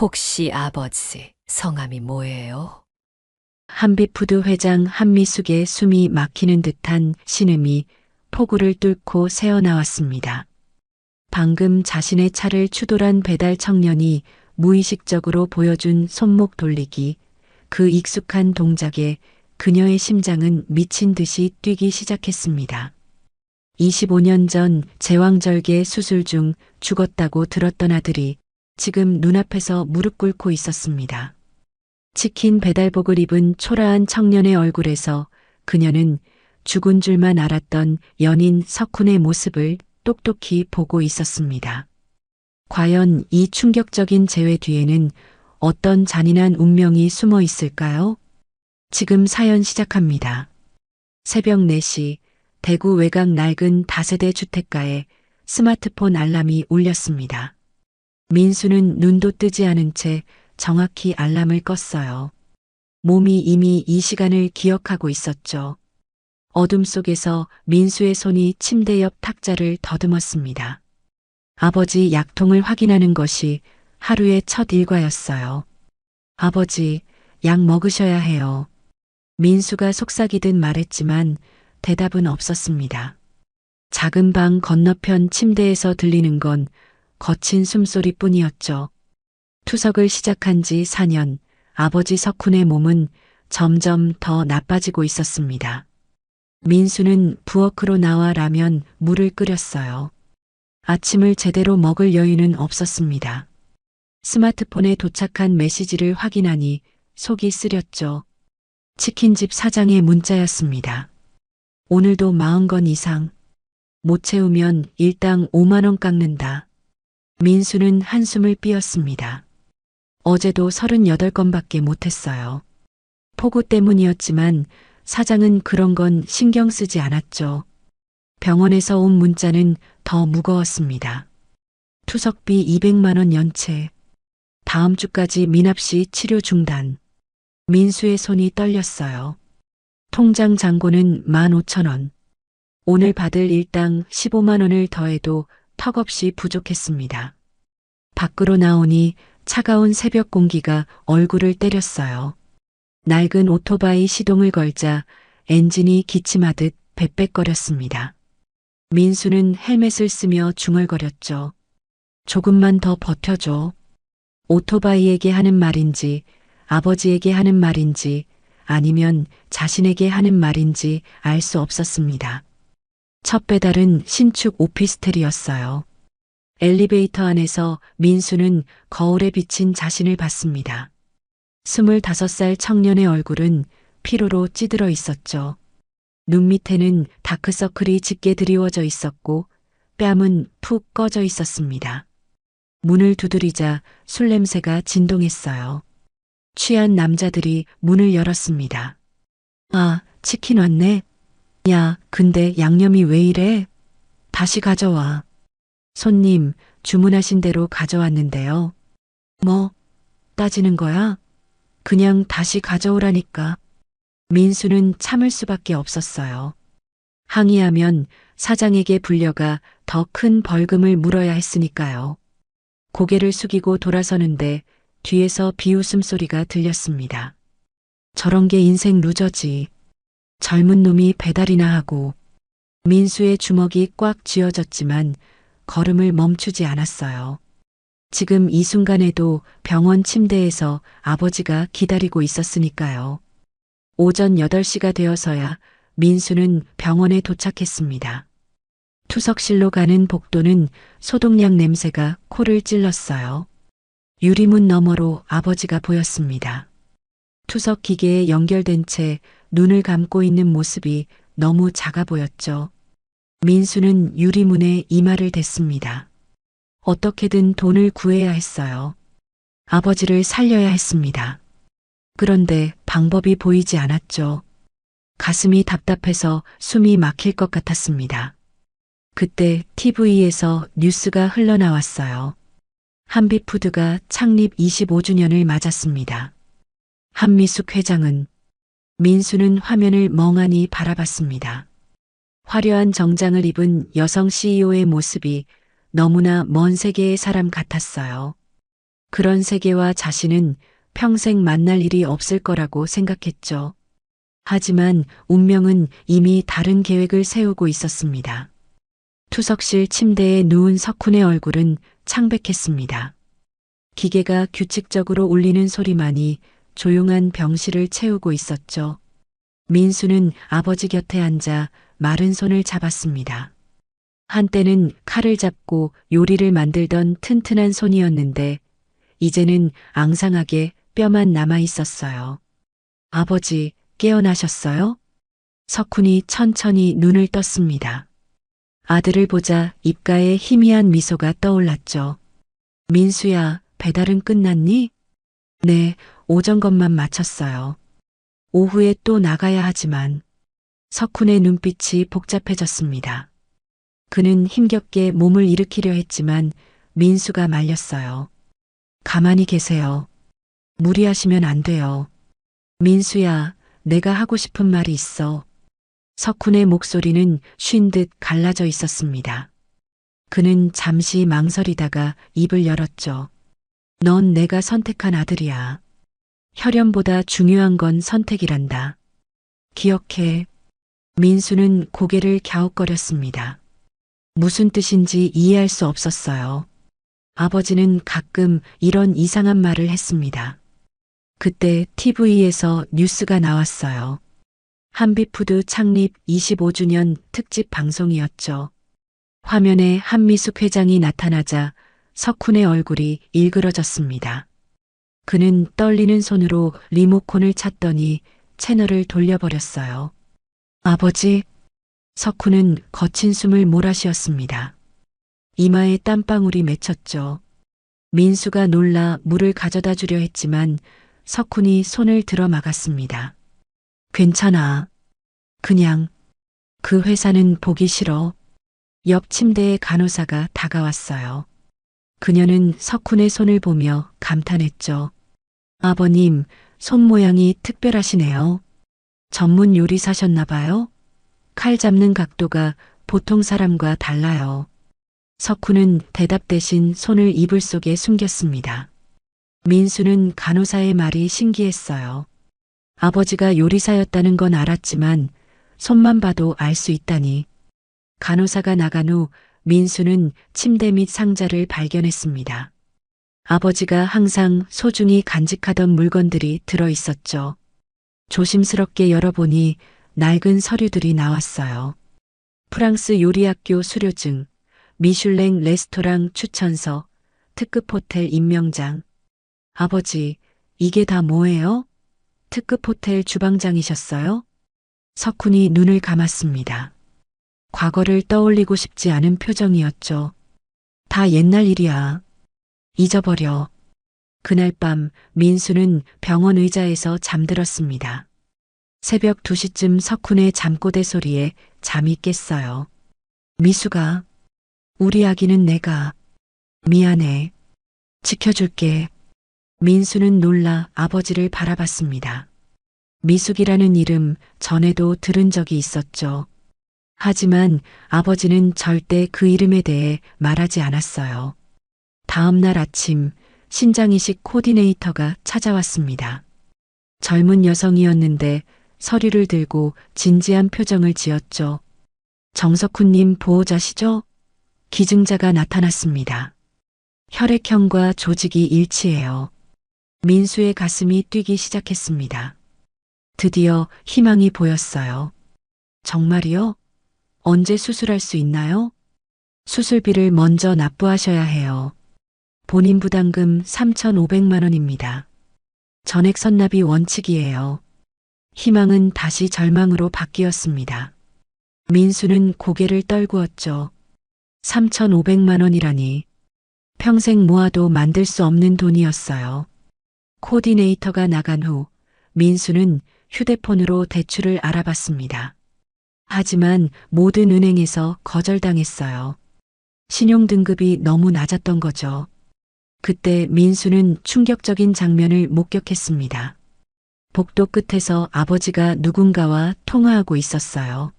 혹시 아버지 성함이 뭐예요? 한빛푸드 회장 한미숙의 숨이 막히는 듯한 신음이 폭우를 뚫고 새어나왔습니다. 방금 자신의 차를 추돌한 배달 청년이 무의식적으로 보여준 손목 돌리기, 그 익숙한 동작에 그녀의 심장은 미친 듯이 뛰기 시작했습니다. 25년 전 제왕절개 수술 중 죽었다고 들었던 아들이 지금 눈앞에서 무릎 꿇고 있었습니다. 치킨 배달복을 입은 초라한 청년의 얼굴에서 그녀는 죽은 줄만 알았던 연인 석훈의 모습을 똑똑히 보고 있었습니다. 과연 이 충격적인 재회 뒤에는 어떤 잔인한 운명이 숨어 있을까요? 지금 사연 시작합니다. 새벽 4시 대구 외곽 낡은 다세대 주택가에 스마트폰 알람이 울렸습니다. 민수는 눈도 뜨지 않은 채 정확히 알람을 껐어요. 몸이 이미 이 시간을 기억하고 있었죠. 어둠 속에서 민수의 손이 침대 옆 탁자를 더듬었습니다. 아버지 약통을 확인하는 것이 하루의 첫 일과였어요. 아버지, 약 먹으셔야 해요. 민수가 속삭이듯 말했지만 대답은 없었습니다. 작은 방 건너편 침대에서 들리는 건 거친 숨소리뿐이었죠. 투석을 시작한 지 4년, 아버지 석훈의 몸은 점점 더 나빠지고 있었습니다. 민수는 부엌으로 나와 라면, 물을 끓였어요. 아침을 제대로 먹을 여유는 없었습니다. 스마트폰에 도착한 메시지를 확인하니 속이 쓰렸죠. 치킨집 사장의 문자였습니다. 오늘도 40건 이상. 못 채우면 일당 5만 원 깎는다. 민수는 한숨을 삐었습니다. 어제도 38건밖에 못했어요. 폭우 때문이었지만 사장은 그런 건 신경 쓰지 않았죠. 병원에서 온 문자는 더 무거웠습니다. 투석비 200만 원 연체. 다음 주까지 미납시 치료 중단. 민수의 손이 떨렸어요. 통장 잔고는 15,000원. 오늘 받을 일당 15만 원을 더해도 턱없이 부족했습니다. 밖으로 나오니 차가운 새벽 공기가 얼굴을 때렸어요. 낡은 오토바이 시동을 걸자 엔진이 기침하듯 뻻뻻거렸습니다. 민수는 헬멧을 쓰며 중얼거렸죠. 조금만 더 버텨줘. 오토바이에게 하는 말인지, 아버지에게 하는 말인지, 아니면 자신에게 하는 말인지 알 수 없었습니다. 첫 배달은 신축 오피스텔이었어요. 엘리베이터 안에서 민수는 거울에 비친 자신을 봤습니다. 25살 청년의 얼굴은 피로로 찌들어 있었죠. 눈 밑에는 다크서클이 짙게 드리워져 있었고 뺨은 푹 꺼져 있었습니다. 문을 두드리자 술 냄새가 진동했어요. 취한 남자들이 문을 열었습니다. 아, 치킨 왔네. 야, 근데 양념이 왜 이래? 다시 가져와. 손님, 주문하신 대로 가져왔는데요. 뭐, 따지는 거야? 그냥 다시 가져오라니까. 민수는 참을 수밖에 없었어요. 항의하면 사장에게 불려가 더 큰 벌금을 물어야 했으니까요. 고개를 숙이고 돌아서는데 뒤에서 비웃음 소리가 들렸습니다. 저런 게 인생 루저지. 젊은 놈이 배달이나 하고. 민수의 주먹이 꽉 쥐어졌지만 걸음을 멈추지 않았어요. 지금 이 순간에도 병원 침대에서 아버지가 기다리고 있었으니까요. 오전 8시가 되어서야 민수는 병원에 도착했습니다. 투석실로 가는 복도는 소독약 냄새가 코를 찔렀어요. 유리문 너머로 아버지가 보였습니다. 투석 기계에 연결된 채 눈을 감고 있는 모습이 너무 작아 보였죠. 민수는 유리문에 이마를 댔습니다. 어떻게든 돈을 구해야 했어요. 아버지를 살려야 했습니다. 그런데 방법이 보이지 않았죠. 가슴이 답답해서 숨이 막힐 것 같았습니다. 그때 TV에서 뉴스가 흘러나왔어요. 한빛푸드가 창립 25주년을 맞았습니다. 한미숙 회장은 민수는 화면을 멍하니 바라봤습니다. 화려한 정장을 입은 여성 CEO의 모습이 너무나 먼 세계의 사람 같았어요. 그런 세계와 자신은 평생 만날 일이 없을 거라고 생각했죠. 하지만 운명은 이미 다른 계획을 세우고 있었습니다. 투석실 침대에 누운 석훈의 얼굴은 창백했습니다. 기계가 규칙적으로 울리는 소리만이 조용한 병실을 채우고 있었죠. 민수는 아버지 곁에 앉아 마른 손을 잡았습니다. 한때는 칼을 잡고 요리를 만들던 튼튼한 손이었는데 이제는 앙상하게 뼈만 남아 있었어요. 아버지, 깨어나셨어요? 석훈이 천천히 눈을 떴습니다. 아들을 보자 입가에 희미한 미소가 떠올랐죠. 민수야, 배달은 끝났니? 네, 오전 것만 마쳤어요. 오후에 또 나가야 하지만 석훈의 눈빛이 복잡해졌습니다. 그는 힘겹게 몸을 일으키려 했지만 민수가 말렸어요. 가만히 계세요. 무리하시면 안 돼요. 민수야, 내가 하고 싶은 말이 있어. 석훈의 목소리는 쉰 듯 갈라져 있었습니다. 그는 잠시 망설이다가 입을 열었죠. 넌 내가 선택한 아들이야. 혈연보다 중요한 건 선택이란다. 기억해. 민수는 고개를 갸웃거렸습니다. 무슨 뜻인지 이해할 수 없었어요. 아버지는 가끔 이런 이상한 말을 했습니다. 그때 TV에서 뉴스가 나왔어요. 한빛푸드 창립 25주년 특집 방송이었죠. 화면에 한미숙 회장이 나타나자 석훈의 얼굴이 일그러졌습니다. 그는 떨리는 손으로 리모컨을 찾더니 채널을 돌려버렸어요. 아버지, 석훈은 거친 숨을 몰아쉬었습니다. 이마에 땀방울이 맺혔죠. 민수가 놀라 물을 가져다 주려 했지만 석훈이 손을 들어 막았습니다. 괜찮아. 그냥 그 회사는 보기 싫어. 옆 침대에 간호사가 다가왔어요. 그녀는 석훈의 손을 보며 감탄했죠. 아버님, 손 모양이 특별하시네요. 전문 요리사셨나 봐요? 칼 잡는 각도가 보통 사람과 달라요. 석훈은 대답 대신 손을 이불 속에 숨겼습니다. 민수는 간호사의 말이 신기했어요. 아버지가 요리사였다는 건 알았지만 손만 봐도 알 수 있다니. 간호사가 나간 후 민수는 침대 밑 상자를 발견했습니다. 아버지가 항상 소중히 간직하던 물건들이 들어 있었죠. 조심스럽게 열어보니 낡은 서류들이 나왔어요. 프랑스 요리학교 수료증, 미슐랭 레스토랑 추천서, 특급 호텔 임명장. 아버지, 이게 다 뭐예요? 특급 호텔 주방장이셨어요? 석훈이 눈을 감았습니다. 과거를 떠올리고 싶지 않은 표정이었죠. 다 옛날 일이야. 잊어버려. 그날 밤 민수는 병원 의자에서 잠들었습니다. 새벽 2시쯤 석훈의 잠꼬대 소리에 잠이 깼어요. 미수가, 우리 아기는 내가, 미안해. 지켜줄게. 민수는 놀라 아버지를 바라봤습니다. 미숙이라는 이름 전에도 들은 적이 있었죠. 하지만 아버지는 절대 그 이름에 대해 말하지 않았어요. 다음 날 아침 신장이식 코디네이터가 찾아왔습니다. 젊은 여성이었는데 서류를 들고 진지한 표정을 지었죠. 정석훈님 보호자시죠? 기증자가 나타났습니다. 혈액형과 조직이 일치해요. 민수의 가슴이 뛰기 시작했습니다. 드디어 희망이 보였어요. 정말이요? 언제 수술할 수 있나요? 수술비를 먼저 납부하셔야 해요. 본인 부담금 3,500만 원입니다. 전액 선납이 원칙이에요. 희망은 다시 절망으로 바뀌었습니다. 민수는 고개를 떨구었죠. 3,500만 원이라니. 평생 모아도 만들 수 없는 돈이었어요. 코디네이터가 나간 후 민수는 휴대폰으로 대출을 알아봤습니다. 하지만 모든 은행에서 거절당했어요. 신용등급이 너무 낮았던 거죠. 그때 민수는 충격적인 장면을 목격했습니다. 복도 끝에서 아버지가 누군가와 통화하고 있었어요.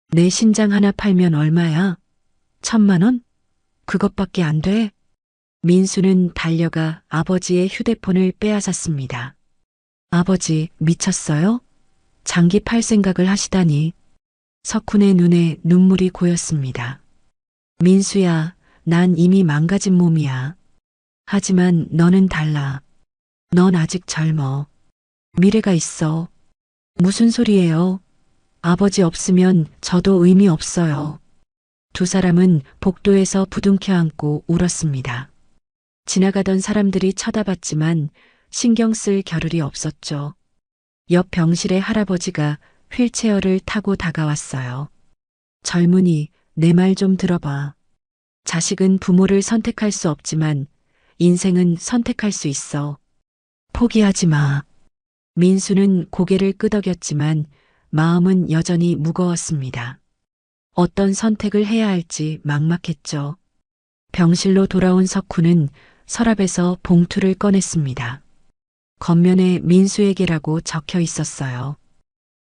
내 신장 하나 팔면 얼마야? 1,000만 원? 그것밖에 안 돼? 민수는 달려가 아버지의 휴대폰을 빼앗았습니다. 아버지, 미쳤어요? 장기 팔 생각을 하시다니. 석훈의 눈에 눈물이 고였습니다. 민수야, 난 이미 망가진 몸이야. 하지만 너는 달라. 넌 아직 젊어. 미래가 있어. 무슨 소리예요? 아버지 없으면 저도 의미 없어요. 두 사람은 복도에서 부둥켜 안고 울었습니다. 지나가던 사람들이 쳐다봤지만 신경 쓸 겨를이 없었죠. 옆 병실의 할아버지가 휠체어를 타고 다가왔어요. 젊은이, 내 말 좀 들어봐. 자식은 부모를 선택할 수 없지만 인생은 선택할 수 있어. 포기하지 마. 민수는 고개를 끄덕였지만 마음은 여전히 무거웠습니다. 어떤 선택을 해야 할지 막막했죠. 병실로 돌아온 석훈은 서랍에서 봉투를 꺼냈습니다. 겉면에 민수에게라고 적혀 있었어요.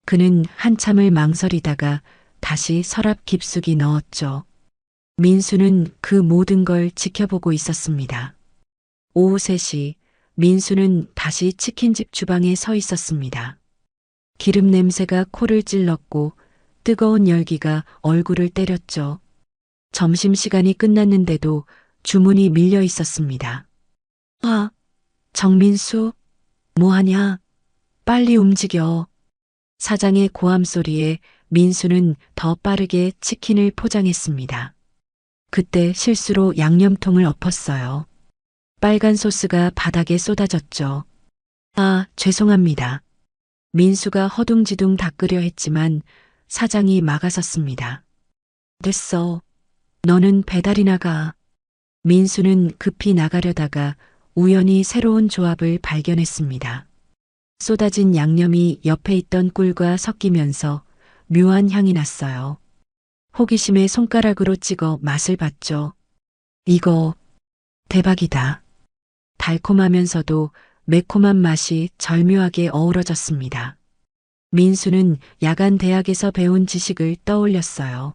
그는 한참을 망설이다가 다시 서랍 깊숙이 넣었죠. 민수는 그 모든 걸 지켜보고 있었습니다. 오후 3시 민수는 다시 치킨집 주방에 서 있었습니다. 기름 냄새가 코를 찔렀고 뜨거운 열기가 얼굴을 때렸죠. 점심시간이 끝났는데도 주문이 밀려 있었습니다. 아, 정민수, 뭐하냐? 빨리 움직여. 사장의 고함 소리에 민수는 더 빠르게 치킨을 포장했습니다. 그때 실수로 양념통을 엎었어요. 빨간 소스가 바닥에 쏟아졌죠. 아, 죄송합니다. 민수가 허둥지둥 닦으려 했지만 사장이 막아섰습니다. 됐어. 너는 배달이나 가. 민수는 급히 나가려다가 우연히 새로운 조합을 발견했습니다. 쏟아진 양념이 옆에 있던 꿀과 섞이면서 묘한 향이 났어요. 호기심에 손가락으로 찍어 맛을 봤죠. 이거 대박이다. 달콤하면서도 매콤한 맛이 절묘하게 어우러졌습니다. 민수는 야간 대학에서 배운 지식을 떠올렸어요.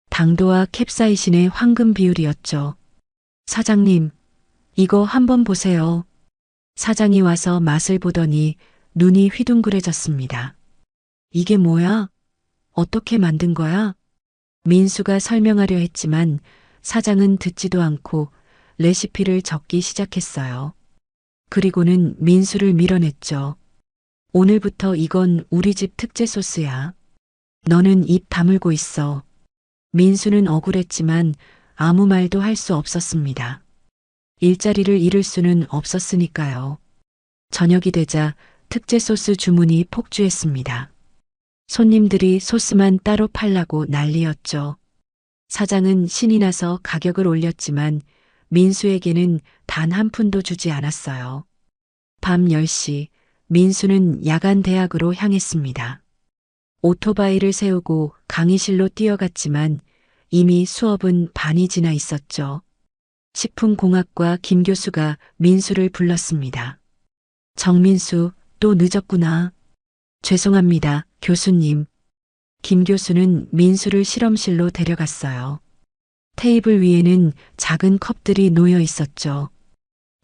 당도와 캡사이신의 황금 비율이었죠. 사장님, 이거 한번 보세요. 사장이 와서 맛을 보더니 눈이 휘둥그레졌습니다. 이게 뭐야? 어떻게 만든 거야? 민수가 설명하려 했지만 사장은 듣지도 않고 레시피를 적기 시작했어요. 그리고는 민수를 밀어냈죠. 오늘부터 이건 우리 집 특제 소스야. 너는 입 다물고 있어. 민수는 억울했지만 아무 말도 할 수 없었습니다. 일자리를 잃을 수는 없었으니까요. 저녁이 되자 특제 소스 주문이 폭주했습니다. 손님들이 소스만 따로 팔라고 난리였죠. 사장은 신이 나서 가격을 올렸지만 민수에게는 단 한 푼도 주지 않았어요. 밤 10시 민수는 야간 대학으로 향했습니다. 오토바이를 세우고 강의실로 뛰어갔지만 이미 수업은 반이 지나 있었죠. 식품공학과 김 교수가 민수를 불렀습니다. 정민수, 또 늦었구나. 죄송합니다, 교수님. 김 교수는 민수를 실험실로 데려갔어요. 테이블 위에는 작은 컵들이 놓여 있었죠.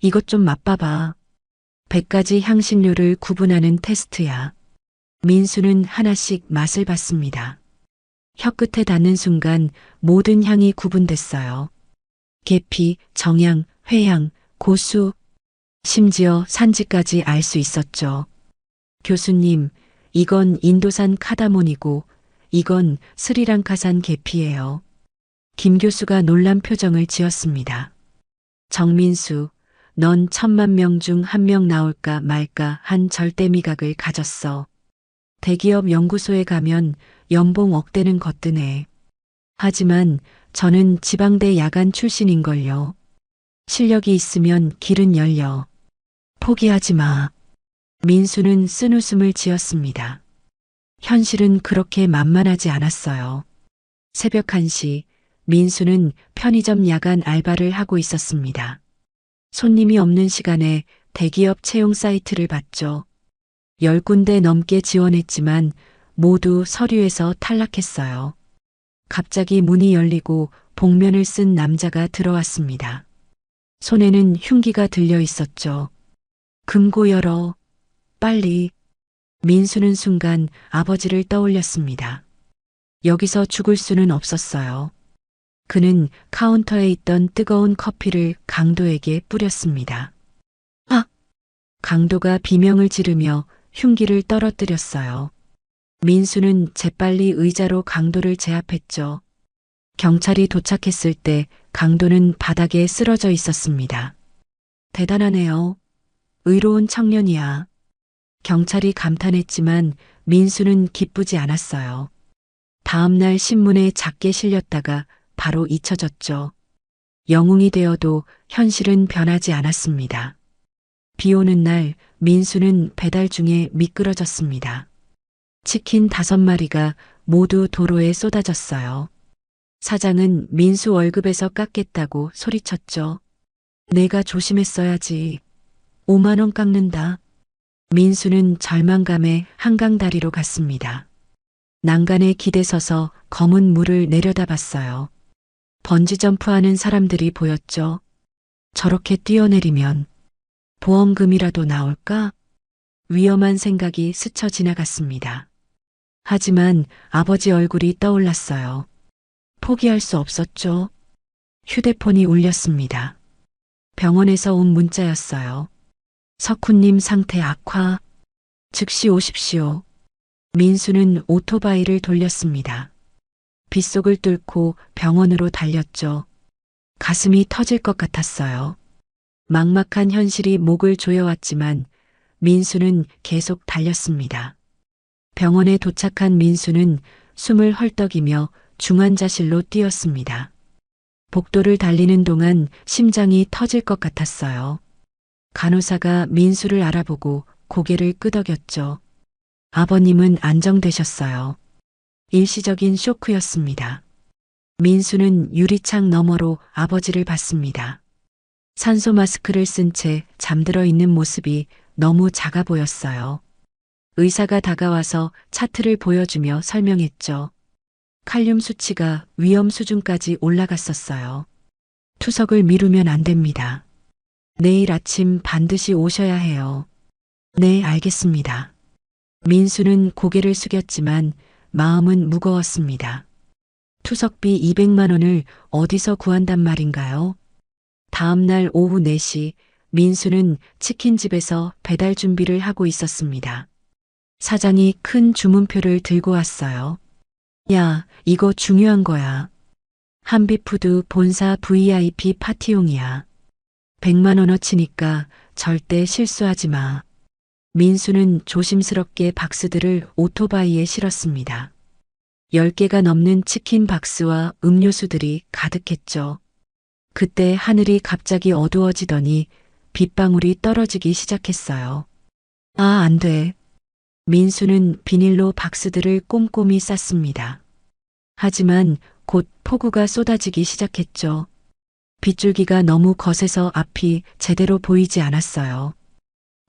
이것 좀 맛봐봐. 100가지 향신료를 구분하는 테스트야. 민수는 하나씩 맛을 봤습니다. 혀끝에 닿는 순간 모든 향이 구분됐어요. 계피, 정향, 회향, 고수, 심지어 산지까지 알 수 있었죠. 교수님, 이건 인도산 카다몬이고 이건 스리랑카산 계피예요. 김 교수가 놀란 표정을 지었습니다. 정민수, 넌 1000만 명 중 1명 나올까 말까 한 절대 미각을 가졌어. 대기업 연구소에 가면 연봉 억대는 거뜬해. 하지만 저는 지방대 야간 출신인걸요. 실력이 있으면 길은 열려. 포기하지 마. 민수는 쓴웃음을 지었습니다. 현실은 그렇게 만만하지 않았어요. 새벽 1시 민수는 편의점 야간 알바를 하고 있었습니다. 손님이 없는 시간에 대기업 채용 사이트를 봤죠. 10군데 넘게 지원했지만 모두 서류에서 탈락했어요. 갑자기 문이 열리고 복면을 쓴 남자가 들어왔습니다. 손에는 흉기가 들려 있었죠. 금고 열어. 빨리. 민수는 순간 아버지를 떠올렸습니다. 여기서 죽을 수는 없었어요. 그는 카운터에 있던 뜨거운 커피를 강도에게 뿌렸습니다. 아! 강도가 비명을 지르며 흉기를 떨어뜨렸어요. 민수는 재빨리 의자로 강도를 제압했죠. 경찰이 도착했을 때 강도는 바닥에 쓰러져 있었습니다. 대단하네요. 의로운 청년이야. 경찰이 감탄했지만 민수는 기쁘지 않았어요. 다음날 신문에 작게 실렸다가 바로 잊혀졌죠. 영웅이 되어도 현실은 변하지 않았습니다. 비 오는 날 민수는 배달 중에 미끄러졌습니다. 치킨 5마리가 모두 도로에 쏟아졌어요. 사장은 민수 월급에서 깎겠다고 소리쳤죠. 내가 조심했어야지. 5만 원 깎는다. 민수는 절망감에 한강다리로 갔습니다. 난간에 기대서서 검은 물을 내려다봤어요. 번지점프하는 사람들이 보였죠. 저렇게 뛰어내리면 보험금이라도 나올까? 위험한 생각이 스쳐 지나갔습니다. 하지만 아버지 얼굴이 떠올랐어요. 포기할 수 없었죠. 휴대폰이 울렸습니다. 병원에서 온 문자였어요. 석훈님 상태 악화. 즉시 오십시오. 민수는 오토바이를 돌렸습니다. 빗속을 뚫고 병원으로 달렸죠. 가슴이 터질 것 같았어요. 막막한 현실이 목을 조여왔지만 민수는 계속 달렸습니다. 병원에 도착한 민수는 숨을 헐떡이며 중환자실로 뛰었습니다. 복도를 달리는 동안 심장이 터질 것 같았어요. 간호사가 민수를 알아보고 고개를 끄덕였죠. 아버님은 안정되셨어요. 일시적인 쇼크였습니다. 민수는 유리창 너머로 아버지를 봤습니다. 산소 마스크를 쓴 채 잠들어 있는 모습이 너무 작아 보였어요. 의사가 다가와서 차트를 보여주며 설명했죠. 칼륨 수치가 위험 수준까지 올라갔었어요. 투석을 미루면 안 됩니다. 내일 아침 반드시 오셔야 해요. 네, 알겠습니다. 민수는 고개를 숙였지만 마음은 무거웠습니다. 투석비 200만 원을 어디서 구한단 말인가요? 다음 날 오후 4시 민수는 치킨집에서 배달 준비를 하고 있었습니다. 사장이 큰 주문표를 들고 왔어요. 야, 이거 중요한 거야. 한비푸드 본사 VIP 파티용이야. 100만 원어치니까 절대 실수하지 마. 민수는 조심스럽게 박스들을 오토바이에 실었습니다. 10개가 넘는 치킨 박스와 음료수들이 가득했죠. 그때 하늘이 갑자기 어두워지더니 빗방울이 떨어지기 시작했어요. 아, 안 돼. 민수는 비닐로 박스들을 꼼꼼히 쌌습니다. 하지만 곧 폭우가 쏟아지기 시작했죠. 빗줄기가 너무 거세서 앞이 제대로 보이지 않았어요.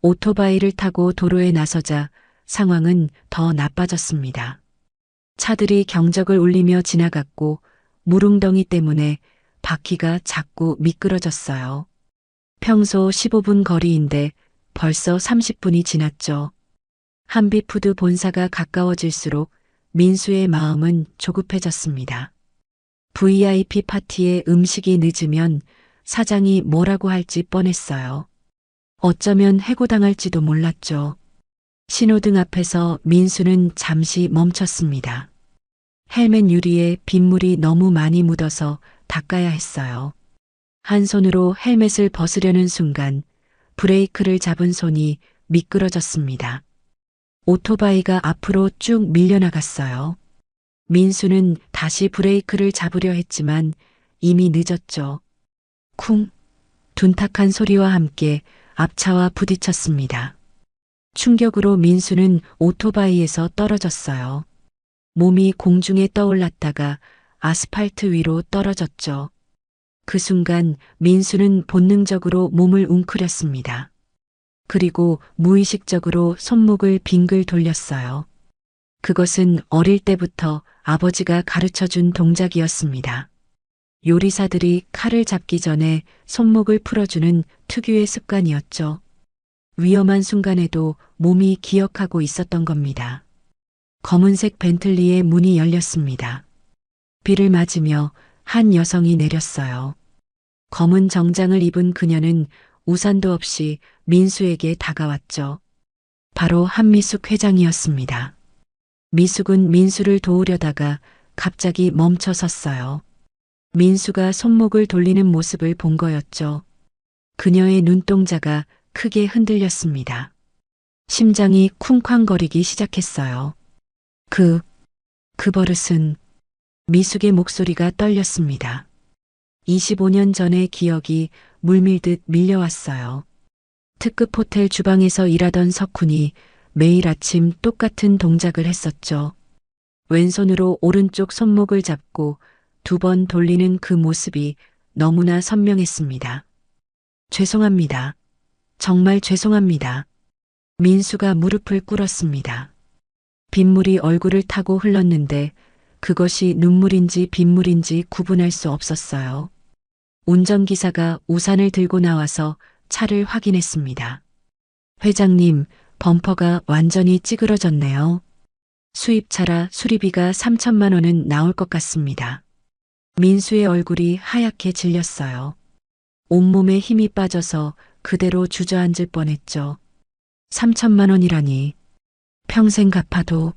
오토바이를 타고 도로에 나서자 상황은 더 나빠졌습니다. 차들이 경적을 울리며 지나갔고 물웅덩이 때문에 바퀴가 자꾸 미끄러졌어요. 평소 15분 거리인데 벌써 30분이 지났죠. 한비푸드 본사가 가까워질수록 민수의 마음은 조급해졌습니다. VIP 파티에 음식이 늦으면 사장이 뭐라고 할지 뻔했어요. 어쩌면 해고당할지도 몰랐죠. 신호등 앞에서 민수는 잠시 멈췄습니다. 헬멧 유리에 빗물이 너무 많이 묻어서 닦아야 했어요. 한 손으로 헬멧을 벗으려는 순간 브레이크를 잡은 손이 미끄러졌습니다. 오토바이가 앞으로 쭉 밀려나갔어요. 민수는 다시 브레이크를 잡으려 했지만 이미 늦었죠. 쿵! 둔탁한 소리와 함께 앞차와 부딪혔습니다. 충격으로 민수는 오토바이에서 떨어졌어요. 몸이 공중에 떠올랐다가 아스팔트 위로 떨어졌죠. 그 순간 민수는 본능적으로 몸을 웅크렸습니다. 그리고 무의식적으로 손목을 빙글 돌렸어요. 그것은 어릴 때부터 아버지가 가르쳐준 동작이었습니다. 요리사들이 칼을 잡기 전에 손목을 풀어주는 특유의 습관이었죠. 위험한 순간에도 몸이 기억하고 있었던 겁니다. 검은색 벤틀리의 문이 열렸습니다. 비를 맞으며 한 여성이 내렸어요. 검은 정장을 입은 그녀는 우산도 없이 민수에게 다가왔죠. 바로 한미숙 회장이었습니다. 미숙은 민수를 도우려다가 갑자기 멈춰 섰어요. 민수가 손목을 돌리는 모습을 본 거였죠. 그녀의 눈동자가 크게 흔들렸습니다. 심장이 쿵쾅거리기 시작했어요. 그 버릇은 미숙의 목소리가 떨렸습니다. 25년 전의 기억이 물밀듯 밀려왔어요. 특급 호텔 주방에서 일하던 석훈이 매일 아침 똑같은 동작을 했었죠. 왼손으로 오른쪽 손목을 잡고 2번 돌리는 그 모습이 너무나 선명했습니다. 죄송합니다. 정말 죄송합니다. 민수가 무릎을 꿇었습니다. 빗물이 얼굴을 타고 흘렀는데 그것이 눈물인지 빗물인지 구분할 수 없었어요. 운전기사가 우산을 들고 나와서 차를 확인했습니다. 회장님, 범퍼가 완전히 찌그러졌네요. 수입차라 수리비가 3천만 원은 나올 것 같습니다. 민수의 얼굴이 하얗게 질렸어요. 온몸에 힘이 빠져서 그대로 주저앉을 뻔했죠. 3천만 원이라니. 평생 갚아도.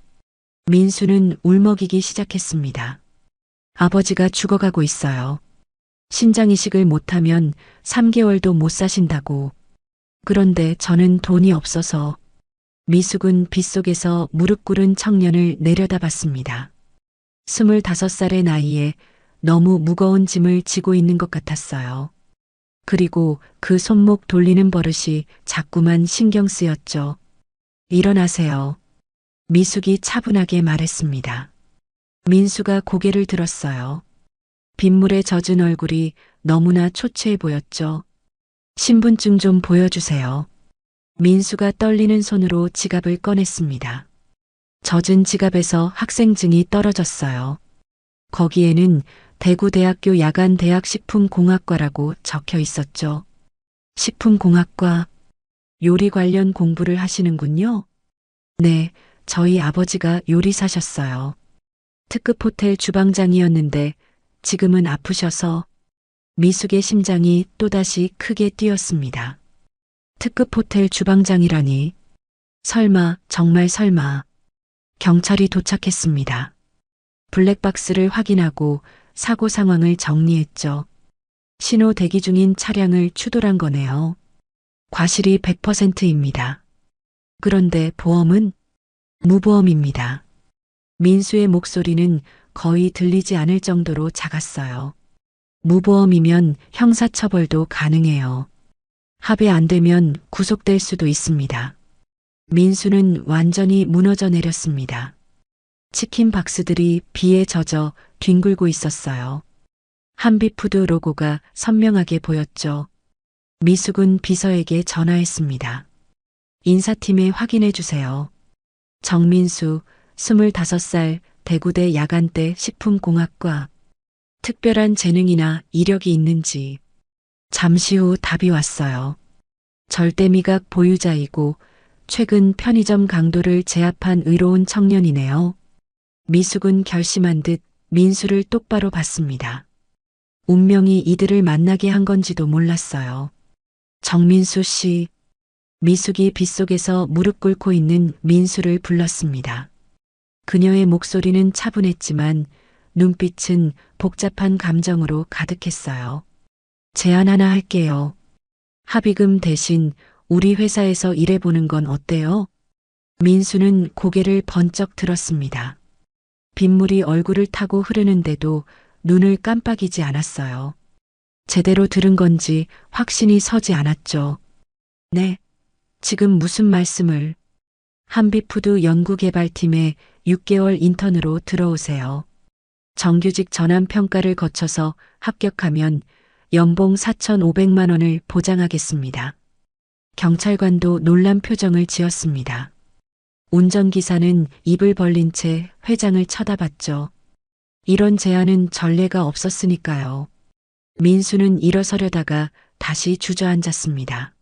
민수는 울먹이기 시작했습니다. 아버지가 죽어가고 있어요. 신장이식을 못하면 3개월도 못 사신다고. 그런데 저는 돈이 없어서. 미숙은 빗속에서 무릎 꿇은 청년을 내려다봤습니다. 25살의 나이에 너무 무거운 짐을 지고 있는 것 같았어요. 그리고 그 손목 돌리는 버릇이 자꾸만 신경 쓰였죠. 일어나세요. 미숙이 차분하게 말했습니다. 민수가 고개를 들었어요. 빗물에 젖은 얼굴이 너무나 초췌해 보였죠. 신분증 좀 보여주세요. 민수가 떨리는 손으로 지갑을 꺼냈습니다. 젖은 지갑에서 학생증이 떨어졌어요. 거기에는 대구대학교 야간대학식품공학과라고 적혀 있었죠. 식품공학과, 요리 관련 공부를 하시는군요. 네, 저희 아버지가 요리사셨어요. 특급 호텔 주방장이었는데 지금은 아프셔서. 미숙의 심장이 또다시 크게 뛰었습니다. 특급 호텔 주방장이라니. 설마, 정말 설마. 경찰이 도착했습니다. 블랙박스를 확인하고 사고 상황을 정리했죠. 신호 대기 중인 차량을 추돌한 거네요. 과실이 100%입니다. 그런데 보험은? 무보험입니다. 민수의 목소리는 거의 들리지 않을 정도로 작았어요. 무보험이면 형사처벌도 가능해요. 합의 안 되면 구속될 수도 있습니다. 민수는 완전히 무너져 내렸습니다. 치킨 박스들이 비에 젖어 뒹굴고 있었어요. 한비푸드 로고가 선명하게 보였죠. 미숙은 비서에게 전화했습니다. 인사팀에 확인해 주세요. 정민수, 25살, 대구대 야간대 식품공학과. 특별한 재능이나 이력이 있는지. 잠시 후 답이 왔어요. 절대미각 보유자이고 최근 편의점 강도를 제압한 의로운 청년이네요. 미숙은 결심한 듯 민수를 똑바로 봤습니다. 운명이 이들을 만나게 한 건지도 몰랐어요. 정민수 씨. 미숙이 빗속에서 무릎 꿇고 있는 민수를 불렀습니다. 그녀의 목소리는 차분했지만 눈빛은 복잡한 감정으로 가득했어요. 제안 하나 할게요. 합의금 대신 우리 회사에서 일해보는 건 어때요? 민수는 고개를 번쩍 들었습니다. 빗물이 얼굴을 타고 흐르는데도 눈을 깜빡이지 않았어요. 제대로 들은 건지 확신이 서지 않았죠. 네, 지금 무슨 말씀을. 한비푸드 연구개발팀에 6개월 인턴으로 들어오세요. 정규직 전환 평가를 거쳐서 합격하면 연봉 4,500만 원을 보장하겠습니다. 경찰관도 놀란 표정을 지었습니다. 운전기사는 입을 벌린 채 회장을 쳐다봤죠. 이런 제안은 전례가 없었으니까요. 민수는 일어서려다가 다시 주저앉았습니다.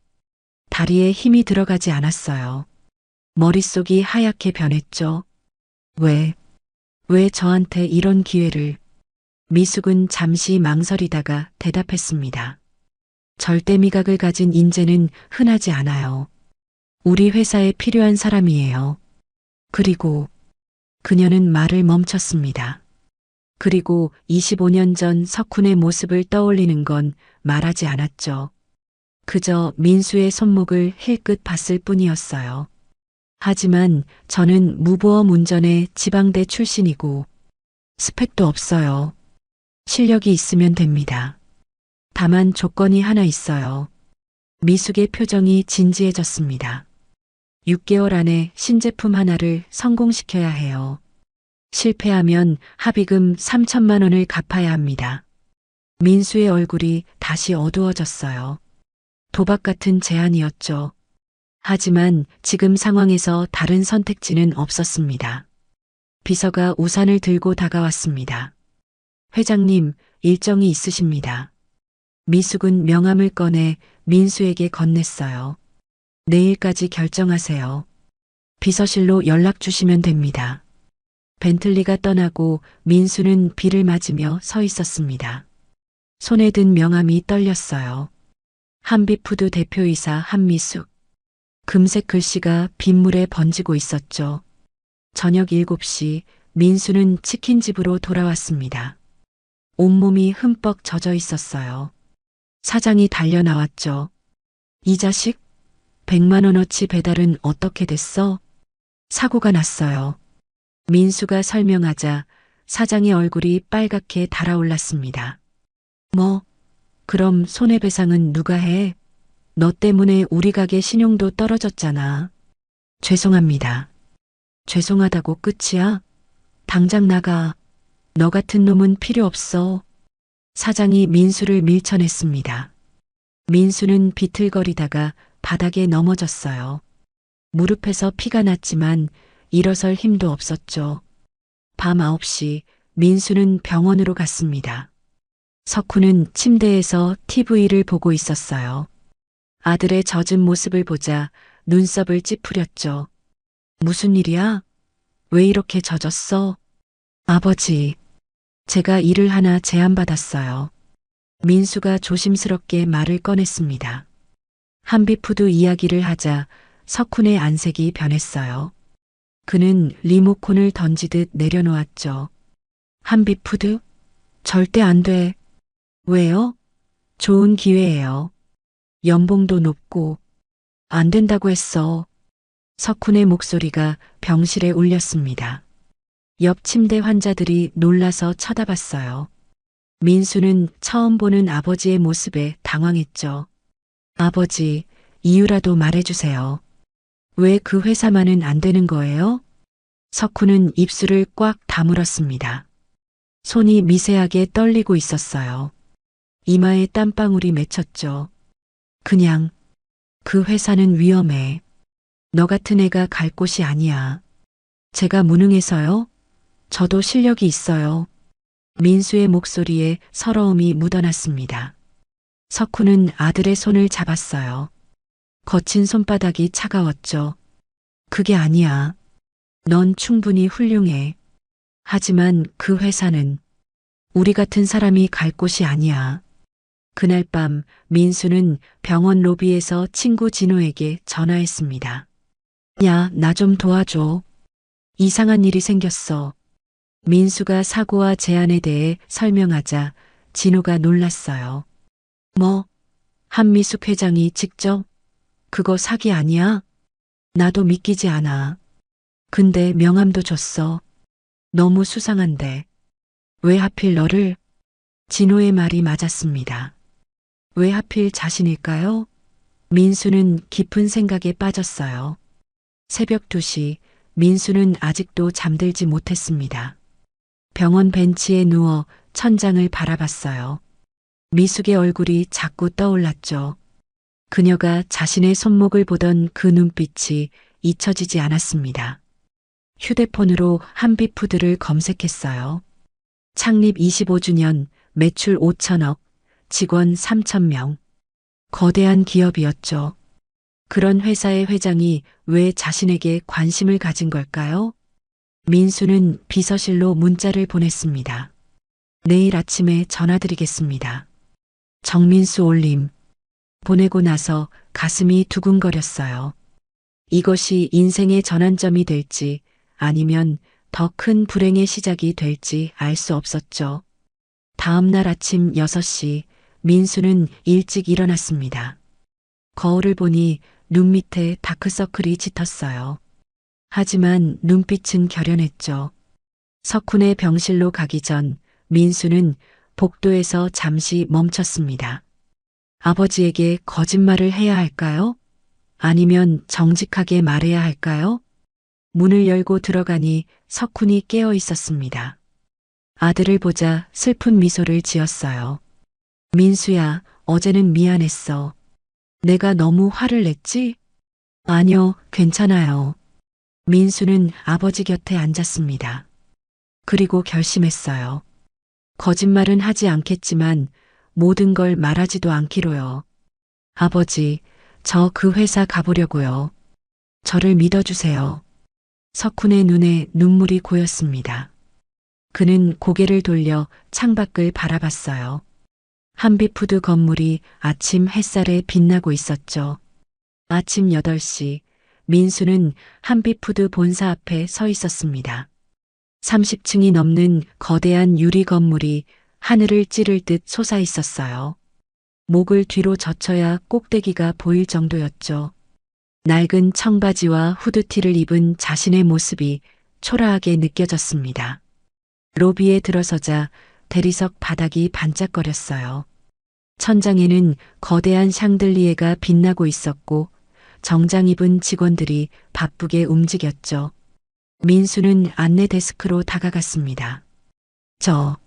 다리에 힘이 들어가지 않았어요. 머릿속이 하얗게 변했죠. 왜 저한테 이런 기회를? 미숙은 잠시 망설이다가 대답했습니다. 절대 미각을 가진 인재는 흔하지 않아요. 우리 회사에 필요한 사람이에요. 그리고 그녀는 말을 멈췄습니다. 그리고 25년 전 석훈의 모습을 떠올리는 건 말하지 않았죠. 그저 민수의 손목을 힐끗 봤을 뿐이었어요. 하지만 저는 무보험 운전의 지방대 출신이고 스펙도 없어요. 실력이 있으면 됩니다. 다만 조건이 하나 있어요. 미숙의 표정이 진지해졌습니다. 6개월 안에 신제품 하나를 성공시켜야 해요. 실패하면 합의금 3천만 원을 갚아야 합니다. 민수의 얼굴이 다시 어두워졌어요. 도박 같은 제안이었죠. 하지만 지금 상황에서 다른 선택지는 없었습니다. 비서가 우산을 들고 다가왔습니다. 회장님, 일정이 있으십니다. 미숙은 명함을 꺼내 민수에게 건넸어요. 내일까지 결정하세요. 비서실로 연락 주시면 됩니다. 벤틀리가 떠나고 민수는 비를 맞으며 서 있었습니다. 손에 든 명함이 떨렸어요. 한빛푸드 대표이사 한미숙. 금색 글씨가 빗물에 번지고 있었죠. 저녁 7시 민수는 치킨집으로 돌아왔습니다. 온몸이 흠뻑 젖어 있었어요. 사장이 달려 나왔죠. 이 자식? 100만 원어치 배달은 어떻게 됐어? 사고가 났어요. 민수가 설명하자 사장의 얼굴이 빨갛게 달아올랐습니다. 뭐? 그럼 손해배상은 누가 해? 너 때문에 우리 가게 신용도 떨어졌잖아. 죄송합니다. 죄송하다고 끝이야? 당장 나가. 너 같은 놈은 필요 없어. 사장이 민수를 밀쳐냈습니다. 민수는 비틀거리다가 바닥에 넘어졌어요. 무릎에서 피가 났지만 일어설 힘도 없었죠. 밤 9시 민수는 병원으로 갔습니다. 석훈은 침대에서 TV를 보고 있었어요. 아들의 젖은 모습을 보자 눈썹을 찌푸렸죠. 무슨 일이야? 왜 이렇게 젖었어? 아버지, 제가 일을 하나 제안받았어요. 민수가 조심스럽게 말을 꺼냈습니다. 한빛푸드 이야기를 하자 석훈의 안색이 변했어요. 그는 리모컨을 던지듯 내려놓았죠. 한빛푸드? 절대 안 돼. 왜요? 좋은 기회예요. 연봉도 높고. 안 된다고 했어. 석훈의 목소리가 병실에 울렸습니다. 옆 침대 환자들이 놀라서 쳐다봤어요. 민수는 처음 보는 아버지의 모습에 당황했죠. 아버지, 이유라도 말해주세요. 왜 그 회사만은 안 되는 거예요? 석훈은 입술을 꽉 다물었습니다. 손이 미세하게 떨리고 있었어요. 이마에 땀방울이 맺혔죠. 그냥, 그 회사는 위험해. 너 같은 애가 갈 곳이 아니야. 제가 무능해서요? 저도 실력이 있어요. 민수의 목소리에 서러움이 묻어났습니다. 석훈은 아들의 손을 잡았어요. 거친 손바닥이 차가웠죠. 그게 아니야. 넌 충분히 훌륭해. 하지만 그 회사는 우리 같은 사람이 갈 곳이 아니야. 그날 밤 민수는 병원 로비에서 친구 진호에게 전화했습니다. 야, 나 좀 도와줘. 이상한 일이 생겼어. 민수가 사고와 제안에 대해 설명하자 진호가 놀랐어요. 뭐? 한미숙 회장이 직접? 그거 사기 아니야? 나도 믿기지 않아. 근데 명함도 줬어. 너무 수상한데. 왜 하필 너를? 진호의 말이 맞았습니다. 왜 하필 자신일까요? 민수는 깊은 생각에 빠졌어요. 새벽 2시 민수는 아직도 잠들지 못했습니다. 병원 벤치에 누워 천장을 바라봤어요. 미숙의 얼굴이 자꾸 떠올랐죠. 그녀가 자신의 손목을 보던 그 눈빛이 잊혀지지 않았습니다. 휴대폰으로 한빛푸드를 검색했어요. 창립 25주년, 매출 5천억, 직원 3,000명. 거대한 기업이었죠. 그런 회사의 회장이 왜 자신에게 관심을 가진 걸까요? 민수는 비서실로 문자를 보냈습니다. 내일 아침에 전화드리겠습니다. 정민수 올림. 보내고 나서 가슴이 두근거렸어요. 이것이 인생의 전환점이 될지 아니면 더 큰 불행의 시작이 될지 알 수 없었죠. 다음 날 아침 6시 민수는 일찍 일어났습니다. 거울을 보니 눈 밑에 다크서클이 짙었어요. 하지만 눈빛은 결연했죠. 석훈의 병실로 가기 전 민수는 복도에서 잠시 멈췄습니다. 아버지에게 거짓말을 해야 할까요? 아니면 정직하게 말해야 할까요? 문을 열고 들어가니 석훈이 깨어 있었습니다. 아들을 보자 슬픈 미소를 지었어요. 민수야, 어제는 미안했어. 내가 너무 화를 냈지? 아니요, 괜찮아요. 민수는 아버지 곁에 앉았습니다. 그리고 결심했어요. 거짓말은 하지 않겠지만 모든 걸 말하지도 않기로요. 아버지, 저 그 회사 가보려고요. 저를 믿어주세요. 석훈의 눈에 눈물이 고였습니다. 그는 고개를 돌려 창밖을 바라봤어요. 한비푸드 건물이 아침 햇살에 빛나고 있었죠. 아침 8시 민수는 한비푸드 본사 앞에 서 있었습니다. 30층이 넘는 거대한 유리 건물이 하늘을 찌를 듯 솟아 있었어요. 목을 뒤로 젖혀야 꼭대기가 보일 정도였죠. 낡은 청바지와 후드티를 입은 자신의 모습이 초라하게 느껴졌습니다. 로비에 들어서자 대리석 바닥이 반짝거렸어요. 천장에는 거대한 샹들리에가 빛나고 있었고 정장 입은 직원들이 바쁘게 움직였죠. 민수는 안내 데스크로 다가갔습니다. 저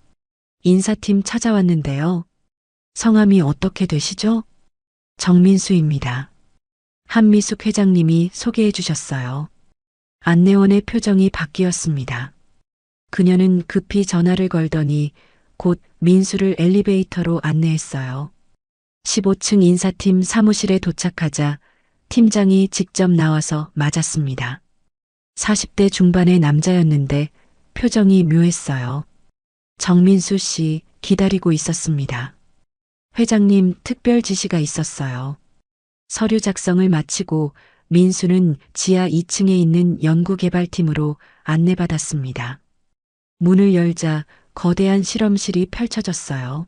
인사팀 찾아왔는데요. 성함이 어떻게 되시죠? 정민수입니다. 한미숙 회장님이 소개해 주셨어요. 안내원의 표정이 바뀌었습니다. 그녀는 급히 전화를 걸더니 곧 민수를 엘리베이터로 안내했어요. 15층 인사팀 사무실에 도착하자 팀장이 직접 나와서 맞았습니다. 40대 중반의 남자였는데 표정이 묘했어요. 정민수 씨 기다리고 있었습니다. 회장님 특별 지시가 있었어요. 서류 작성을 마치고 민수는 지하 2층에 있는 연구개발팀으로 안내받았습니다. 문을 열자 거대한 실험실이 펼쳐졌어요.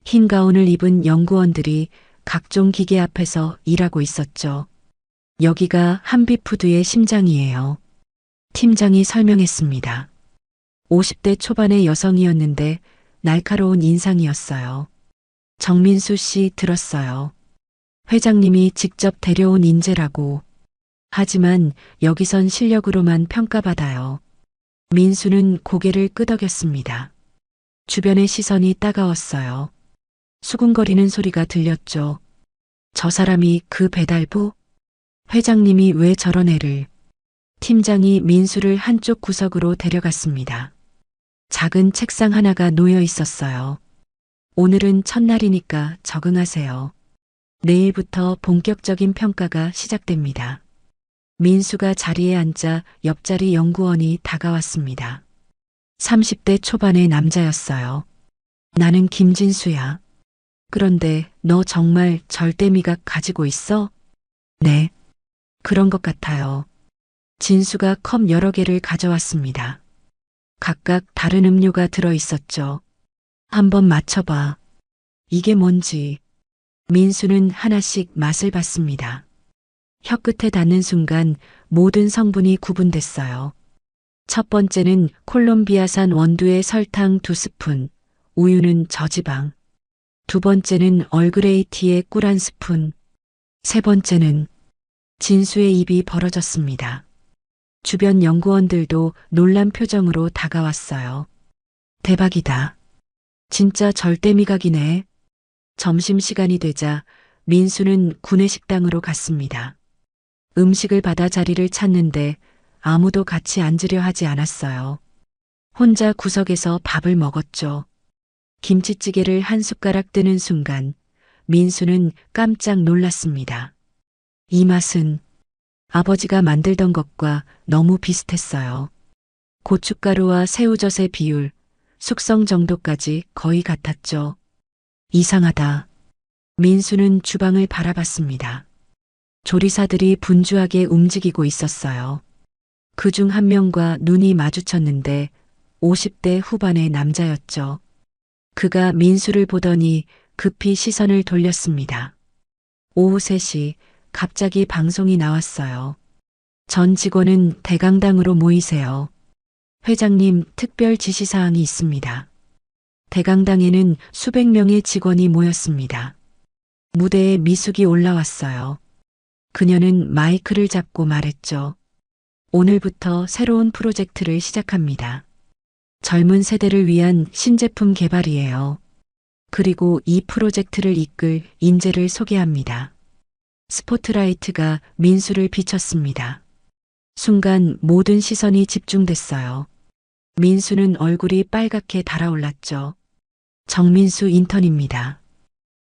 흰 가운을 입은 연구원들이 각종 기계 앞에서 일하고 있었죠. 여기가 한비푸드의 심장이에요. 팀장이 설명했습니다. 50대 초반의 여성이었는데 날카로운 인상이었어요. 정민수 씨 들었어요. 회장님이 직접 데려온 인재라고. 하지만 여기선 실력으로만 평가받아요. 민수는 고개를 끄덕였습니다. 주변의 시선이 따가웠어요. 수군거리는 소리가 들렸죠. 저 사람이 그 배달부? 회장님이 왜 저런 애를? 팀장이 민수를 한쪽 구석으로 데려갔습니다. 작은 책상 하나가 놓여 있었어요. 오늘은 첫날이니까 적응하세요. 내일부터 본격적인 평가가 시작됩니다. 민수가 자리에 앉자 옆자리 연구원이 다가왔습니다. 30대 초반의 남자였어요. 나는 김진수야. 그런데 너 정말 절대 미각 가지고 있어? 네. 그런 것 같아요. 진수가 컵 여러 개를 가져왔습니다. 각각 다른 음료가 들어 있었죠. 한번 맞춰봐. 이게 뭔지. 민수는 하나씩 맛을 봤습니다. 혀끝에 닿는 순간 모든 성분이 구분됐어요. 첫 번째는 콜롬비아산 원두의 설탕 2스푼, 우유는 저지방. 두 번째는 얼그레이 티의 꿀 1스푼. 세 번째는 진수의 입이 벌어졌습니다. 주변 연구원들도 놀란 표정으로 다가왔어요. 대박이다. 진짜 절대 미각이네. 점심시간이 되자 민수는 구내식당으로 갔습니다. 음식을 받아 자리를 찾는데 아무도 같이 앉으려 하지 않았어요. 혼자 구석에서 밥을 먹었죠. 김치찌개를 한 숟가락 뜨는 순간 민수는 깜짝 놀랐습니다. 이 맛은 아버지가 만들던 것과 너무 비슷했어요. 고춧가루와 새우젓의 비율, 숙성 정도까지 거의 같았죠. 이상하다. 민수는 주방을 바라봤습니다. 조리사들이 분주하게 움직이고 있었어요. 그중 한 명과 눈이 마주쳤는데 50대 후반의 남자였죠. 그가 민수를 보더니 급히 시선을 돌렸습니다. 오후 3시 갑자기 방송이 나왔어요. 전 직원은 대강당으로 모이세요. 회장님 특별 지시사항이 있습니다. 대강당에는 수백 명의 직원이 모였습니다. 무대에 미숙이 올라왔어요. 그녀는 마이크를 잡고 말했죠. 오늘부터 새로운 프로젝트를 시작합니다. 젊은 세대를 위한 신제품 개발이에요. 그리고 이 프로젝트를 이끌 인재를 소개합니다. 스포트라이트가 민수를 비췄습니다. 순간 모든 시선이 집중됐어요. 민수는 얼굴이 빨갛게 달아올랐죠. 정민수 인턴입니다.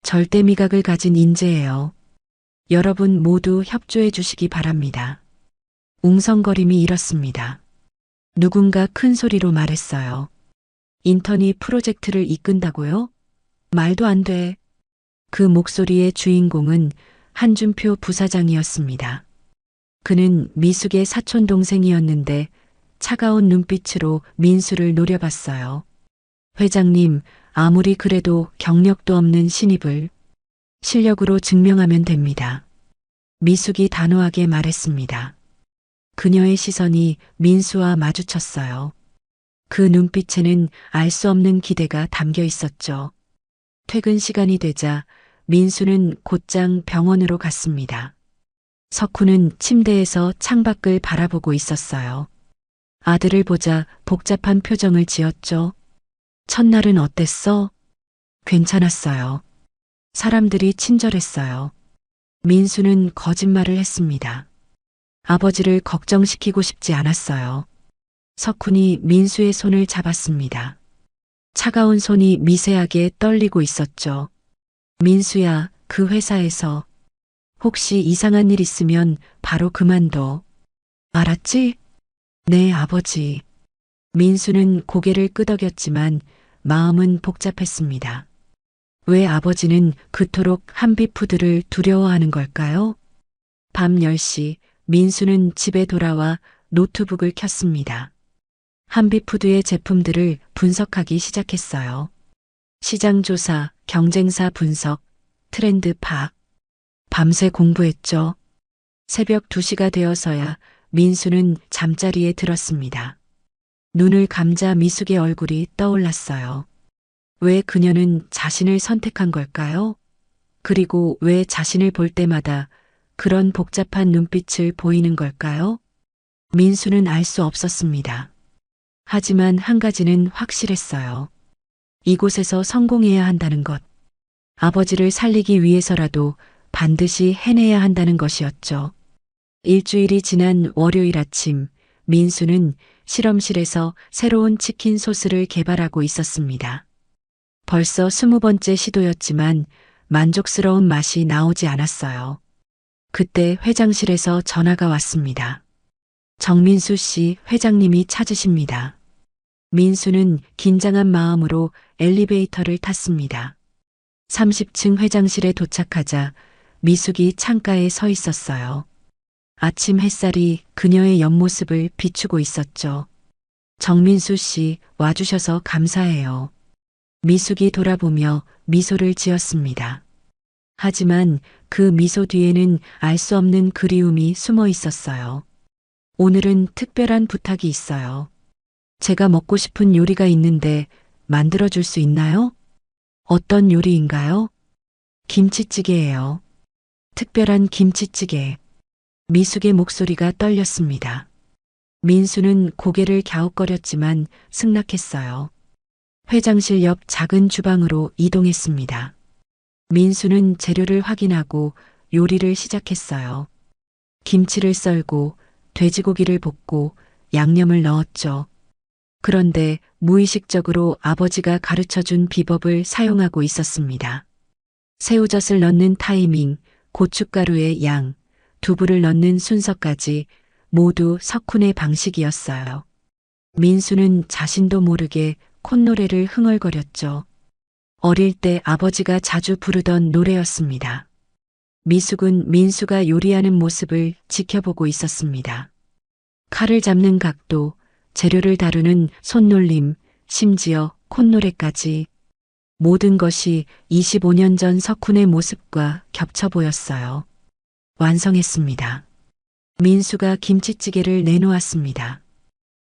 절대 미각을 가진 인재예요. 여러분 모두 협조해 주시기 바랍니다. 웅성거림이 일었습니다. 누군가 큰 소리로 말했어요. 인턴이 프로젝트를 이끈다고요? 말도 안 돼. 그 목소리의 주인공은 한준표 부사장이었습니다. 그는 미숙의 사촌 동생이었는데 차가운 눈빛으로 민수를 노려봤어요. 회장님, 아무리 그래도 경력도 없는 신입을 실력으로 증명하면 됩니다. 미숙이 단호하게 말했습니다. 그녀의 시선이 민수와 마주쳤어요. 그 눈빛에는 알 수 없는 기대가 담겨 있었죠. 퇴근 시간이 되자 민수는 곧장 병원으로 갔습니다. 석훈은 침대에서 창밖을 바라보고 있었어요. 아들을 보자 복잡한 표정을 지었죠. 첫날은 어땠어? 괜찮았어요. 사람들이 친절했어요. 민수는 거짓말을 했습니다. 아버지를 걱정시키고 싶지 않았어요. 석훈이 민수의 손을 잡았습니다. 차가운 손이 미세하게 떨리고 있었죠. 민수야, 그 회사에서 혹시 이상한 일 있으면 바로 그만둬. 알았지? 네, 아버지. 민수는 고개를 끄덕였지만 마음은 복잡했습니다. 왜 아버지는 그토록 한비푸드를 두려워하는 걸까요? 밤 10시 민수는 집에 돌아와 노트북을 켰습니다. 한비푸드의 제품들을 분석하기 시작했어요. 시장 조사, 경쟁사 분석, 트렌드 파악. 밤새 공부했죠. 새벽 2시가 되어서야 민수는 잠자리에 들었습니다. 눈을 감자 미숙의 얼굴이 떠올랐어요. 왜 그녀는 자신을 선택한 걸까요? 그리고 왜 자신을 볼 때마다 그런 복잡한 눈빛을 보이는 걸까요? 민수는 알 수 없었습니다. 하지만 한 가지는 확실했어요. 이곳에서 성공해야 한다는 것. 아버지를 살리기 위해서라도 반드시 해내야 한다는 것이었죠. 일주일이 지난 월요일 아침, 민수는 실험실에서 새로운 치킨 소스를 개발하고 있었습니다. 벌써 20번째 시도였지만 만족스러운 맛이 나오지 않았어요. 그때 회장실에서 전화가 왔습니다. 정민수 씨, 회장님이 찾으십니다. 민수는 긴장한 마음으로 엘리베이터를 탔습니다. 30층 회장실에 도착하자 미숙이 창가에 서 있었어요. 아침 햇살이 그녀의 옆모습을 비추고 있었죠. 정민수 씨, 와주셔서 감사해요. 미숙이 돌아보며 미소를 지었습니다. 하지만 그 미소 뒤에는 알 수 없는 그리움이 숨어 있었어요. 오늘은 특별한 부탁이 있어요. 제가 먹고 싶은 요리가 있는데 만들어줄 수 있나요? 어떤 요리인가요? 김치찌개예요. 특별한 김치찌개. 미숙의 목소리가 떨렸습니다. 민수는 고개를 갸웃거렸지만 승낙했어요. 회장실 옆 작은 주방으로 이동했습니다. 민수는 재료를 확인하고 요리를 시작했어요. 김치를 썰고 돼지고기를 볶고 양념을 넣었죠. 그런데 무의식적으로 아버지가 가르쳐 준 비법을 사용하고 있었습니다. 새우젓을 넣는 타이밍, 고춧가루의 양, 두부를 넣는 순서까지 모두 석훈의 방식이었어요. 민수는 자신도 모르게 콧노래를 흥얼거렸죠. 어릴 때 아버지가 자주 부르던 노래였습니다. 미숙은 민수가 요리하는 모습을 지켜보고 있었습니다. 칼을 잡는 각도, 재료를 다루는 손놀림, 심지어 콧노래까지 모든 것이 25년 전 석훈의 모습과 겹쳐 보였어요. 완성했습니다. 민수가 김치찌개를 내놓았습니다.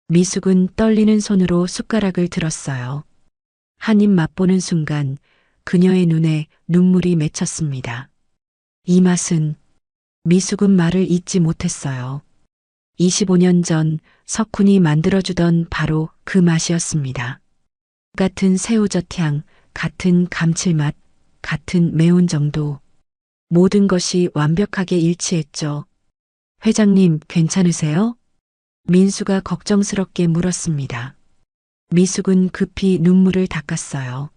미숙은 떨리는 손으로 숟가락을 들었어요. 한 입 맛보는 순간 그녀의 눈에 눈물이 맺혔습니다. 이 맛은 미숙은 말을 잇지 못했어요. 25년 전 석훈이 만들어주던 바로 그 맛이었습니다. 같은 새우젓 향, 같은 감칠맛, 같은 매운 정도. 모든 것이 완벽하게 일치했죠. 회장님, 괜찮으세요? 민수가 걱정스럽게 물었습니다. 미숙은 급히 눈물을 닦았어요.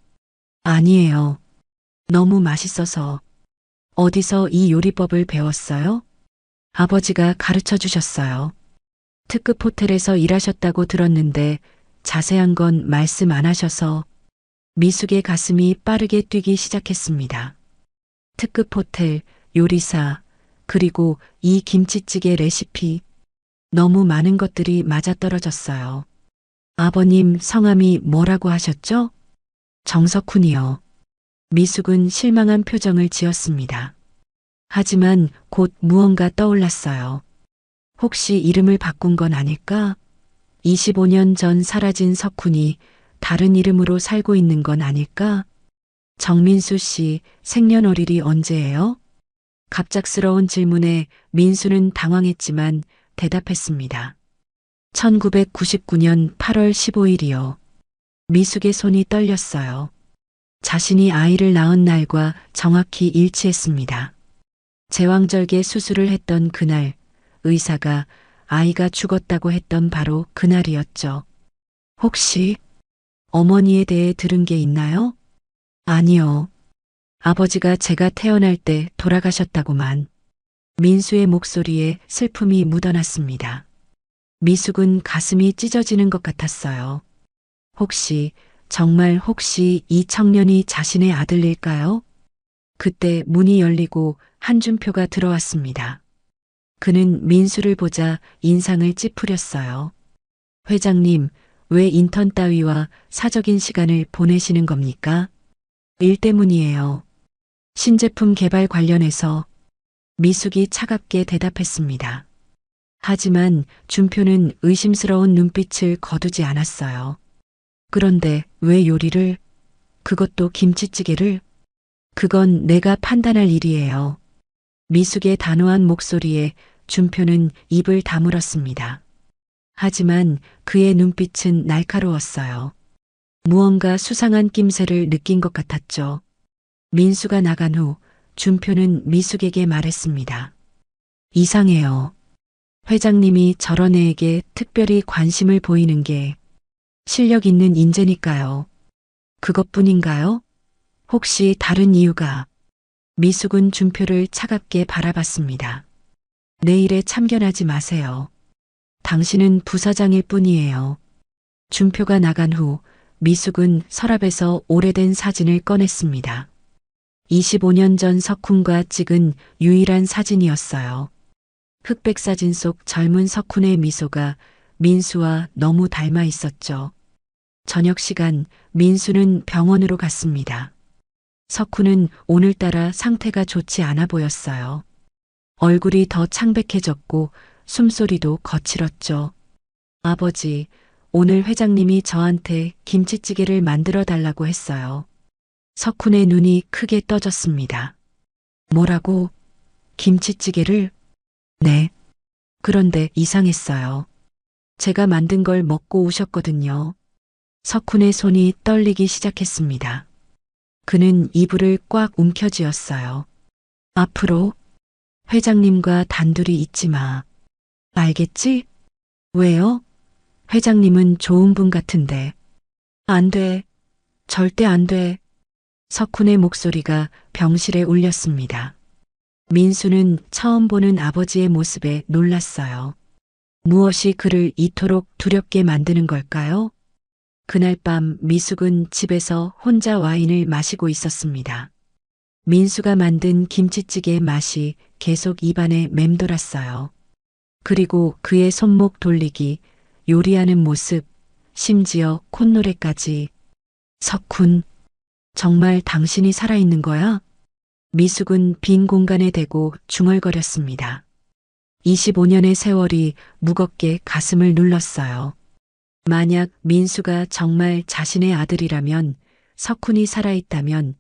아니에요. 너무 맛있어서. 어디서 이 요리법을 배웠어요? 아버지가 가르쳐 주셨어요. 특급 호텔에서 일하셨다고 들었는데 자세한 건 말씀 안 하셔서 미숙의 가슴이 빠르게 뛰기 시작했습니다. 특급 호텔, 요리사, 그리고 이 김치찌개 레시피. 너무 많은 것들이 맞아떨어졌어요. 아버님 성함이 뭐라고 하셨죠? 정석훈이요. 미숙은 실망한 표정을 지었습니다. 하지만 곧 무언가 떠올랐어요. 혹시 이름을 바꾼 건 아닐까? 25년 전 사라진 석훈이 다른 이름으로 살고 있는 건 아닐까? 정민수 씨 생년월일이 언제예요? 갑작스러운 질문에 민수는 당황했지만 대답했습니다. 1999년 8월 15일이요. 미숙의 손이 떨렸어요. 자신이 아이를 낳은 날과 정확히 일치했습니다. 제왕절개 수술을 했던 그날, 의사가 아이가 죽었다고 했던 바로 그날이었죠. 혹시 어머니에 대해 들은 게 있나요? 아니요. 아버지가 제가 태어날 때 돌아가셨다고만. 민수의 목소리에 슬픔이 묻어났습니다. 미숙은 가슴이 찢어지는 것 같았어요. 정말 혹시 이 청년이 자신의 아들일까요? 그때 문이 열리고 한준표가 들어왔습니다. 그는 민수를 보자 인상을 찌푸렸어요. 회장님, 왜 인턴 따위와 사적인 시간을 보내시는 겁니까? 일 때문이에요. 신제품 개발 관련해서. 미숙이 차갑게 대답했습니다. 하지만 준표는 의심스러운 눈빛을 거두지 않았어요. 그런데 왜 요리를? 그것도 김치찌개를? 그건 내가 판단할 일이에요. 미숙의 단호한 목소리에 준표는 입을 다물었습니다. 하지만 그의 눈빛은 날카로웠어요. 무언가 수상한 낌새를 느낀 것 같았죠. 민수가 나간 후 준표는 미숙에게 말했습니다. 이상해요. 회장님이 저런 애에게 특별히 관심을 보이는 게 실력 있는 인재니까요. 그것뿐인가요? 혹시 다른 이유가? 미숙은 준표를 차갑게 바라봤습니다. 내 일에 참견하지 마세요. 당신은 부사장일 뿐이에요. 준표가 나간 후 미숙은 서랍에서 오래된 사진을 꺼냈습니다. 25년 전 석훈과 찍은 유일한 사진이었어요. 흑백 사진 속 젊은 석훈의 미소가 민수와 너무 닮아 있었죠. 저녁 시간 민수는 병원으로 갔습니다. 석훈은 오늘따라 상태가 좋지 않아 보였어요. 얼굴이 더 창백해졌고 숨소리도 거칠었죠. 아버지, 오늘 회장님이 저한테 김치찌개를 만들어 달라고 했어요. 석훈의 눈이 크게 떠졌습니다. 뭐라고? 김치찌개를? 네. 그런데 이상했어요. 제가 만든 걸 먹고 오셨거든요. 석훈의 손이 떨리기 시작했습니다. 그는 이불을 꽉 움켜쥐었어요. 앞으로 회장님과 단둘이 있지 마. 알겠지? 왜요? 회장님은 좋은 분 같은데. 안 돼. 절대 안 돼. 석훈의 목소리가 병실에 울렸습니다. 민수는 처음 보는 아버지의 모습에 놀랐어요. 무엇이 그를 이토록 두렵게 만드는 걸까요? 그날 밤 미숙은 집에서 혼자 와인을 마시고 있었습니다. 민수가 만든 김치찌개의 맛이 계속 입안에 맴돌았어요. 그리고 그의 손목 돌리기, 요리하는 모습, 심지어 콧노래까지. 석훈, 정말 당신이 살아있는 거야? 미숙은 빈 공간에 대고 중얼거렸습니다. 25년의 세월이 무겁게 가슴을 눌렀어요. 만약 민수가 정말 자신의 아들이라면, 석훈이 살아있다면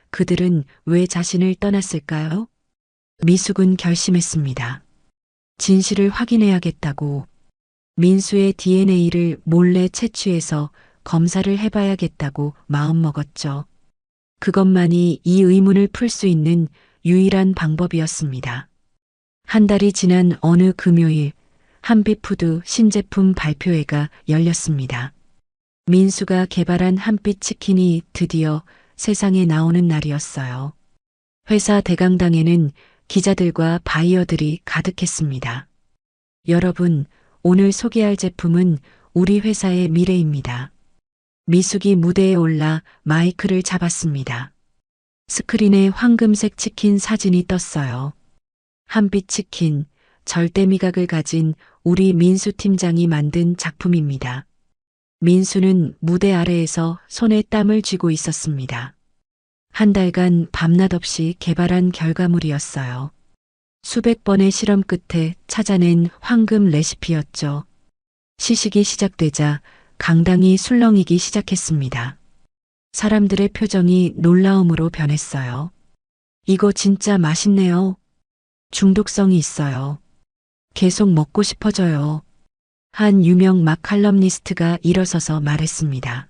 그들은 왜 자신을 떠났을까요? 미숙은 결심했습니다. 진실을 확인해야겠다고. 민수의 DNA를 몰래 채취해서 검사를 해봐야겠다고 마음먹었죠. 그것만이 이 의문을 풀 수 있는 유일한 방법이었습니다. 한 달이 지난 어느 금요일, 한빛푸드 신제품 발표회가 열렸습니다. 민수가 개발한 한빛 치킨이 드디어 세상에 나오는 날이었어요. 회사 대강당에는 기자들과 바이어들이 가득했습니다. 여러분, 오늘 소개할 제품은 우리 회사의 미래입니다. 미숙이 무대에 올라 마이크를 잡았습니다. 스크린에 황금색 치킨 사진이 떴어요. 한빛 치킨, 절대 미각을 가진 우리 민수 팀장이 만든 작품입니다. 민수는 무대 아래에서 손에 땀을 쥐고 있었습니다. 한 달간 밤낮 없이 개발한 결과물이었어요. 수백 번의 실험 끝에 찾아낸 황금 레시피였죠. 시식이 시작되자 강당이 술렁이기 시작했습니다. 사람들의 표정이 놀라움으로 변했어요. 이거 진짜 맛있네요. 중독성이 있어요. 계속 먹고 싶어져요. 한 유명 마칼럼니스트가 일어서서 말했습니다.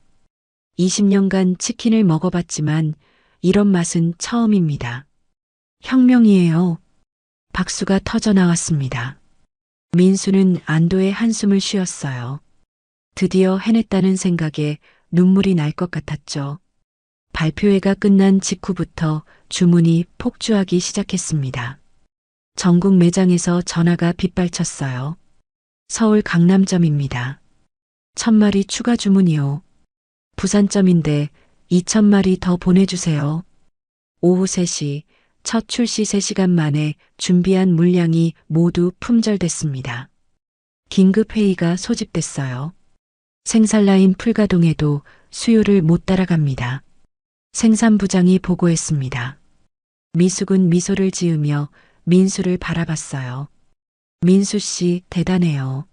20년간 치킨을 먹어봤지만 이런 맛은 처음입니다. 혁명이에요. 박수가 터져 나왔습니다. 민수는 안도의 한숨을 쉬었어요. 드디어 해냈다는 생각에 눈물이 날 것 같았죠. 발표회가 끝난 직후부터 주문이 폭주하기 시작했습니다. 전국 매장에서 전화가 빗발쳤어요. 서울 강남점입니다. 1000마리 추가 주문이요. 부산점인데 2000마리 더 보내주세요. 오후 3시, 첫 출시 3시간 만에 준비한 물량이 모두 품절됐습니다. 긴급 회의가 소집됐어요. 생산라인 풀가동에도 수요를 못 따라갑니다. 생산부장이 보고했습니다. 미숙은 미소를 지으며 민수를 바라봤어요. 민수 씨 대단해요.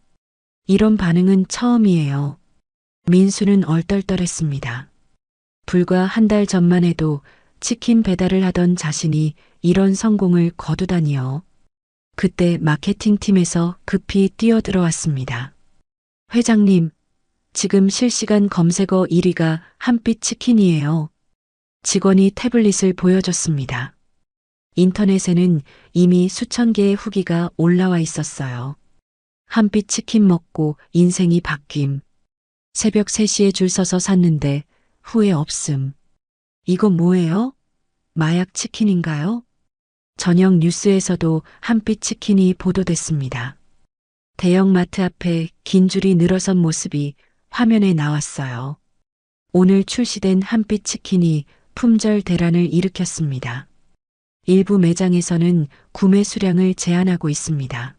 이런 반응은 처음이에요. 민수는 얼떨떨했습니다. 불과 한 달 전만 해도 치킨 배달을 하던 자신이 이런 성공을 거두다니요. 그때 마케팅팀에서 급히 뛰어들어왔습니다. 회장님, 지금 실시간 검색어 1위가 한빛 치킨이에요. 직원이 태블릿을 보여줬습니다. 인터넷에는 이미 수천 개의 후기가 올라와 있었어요. 한빛 치킨 먹고 인생이 바뀜. 새벽 3시에 줄 서서 샀는데 후회 없음. 이거 뭐예요? 마약 치킨인가요? 저녁 뉴스에서도 한빛 치킨이 보도됐습니다. 대형마트 앞에 긴 줄이 늘어선 모습이 화면에 나왔어요. 오늘 출시된 한빛 치킨이 품절 대란을 일으켰습니다. 일부 매장에서는 구매 수량을 제한하고 있습니다.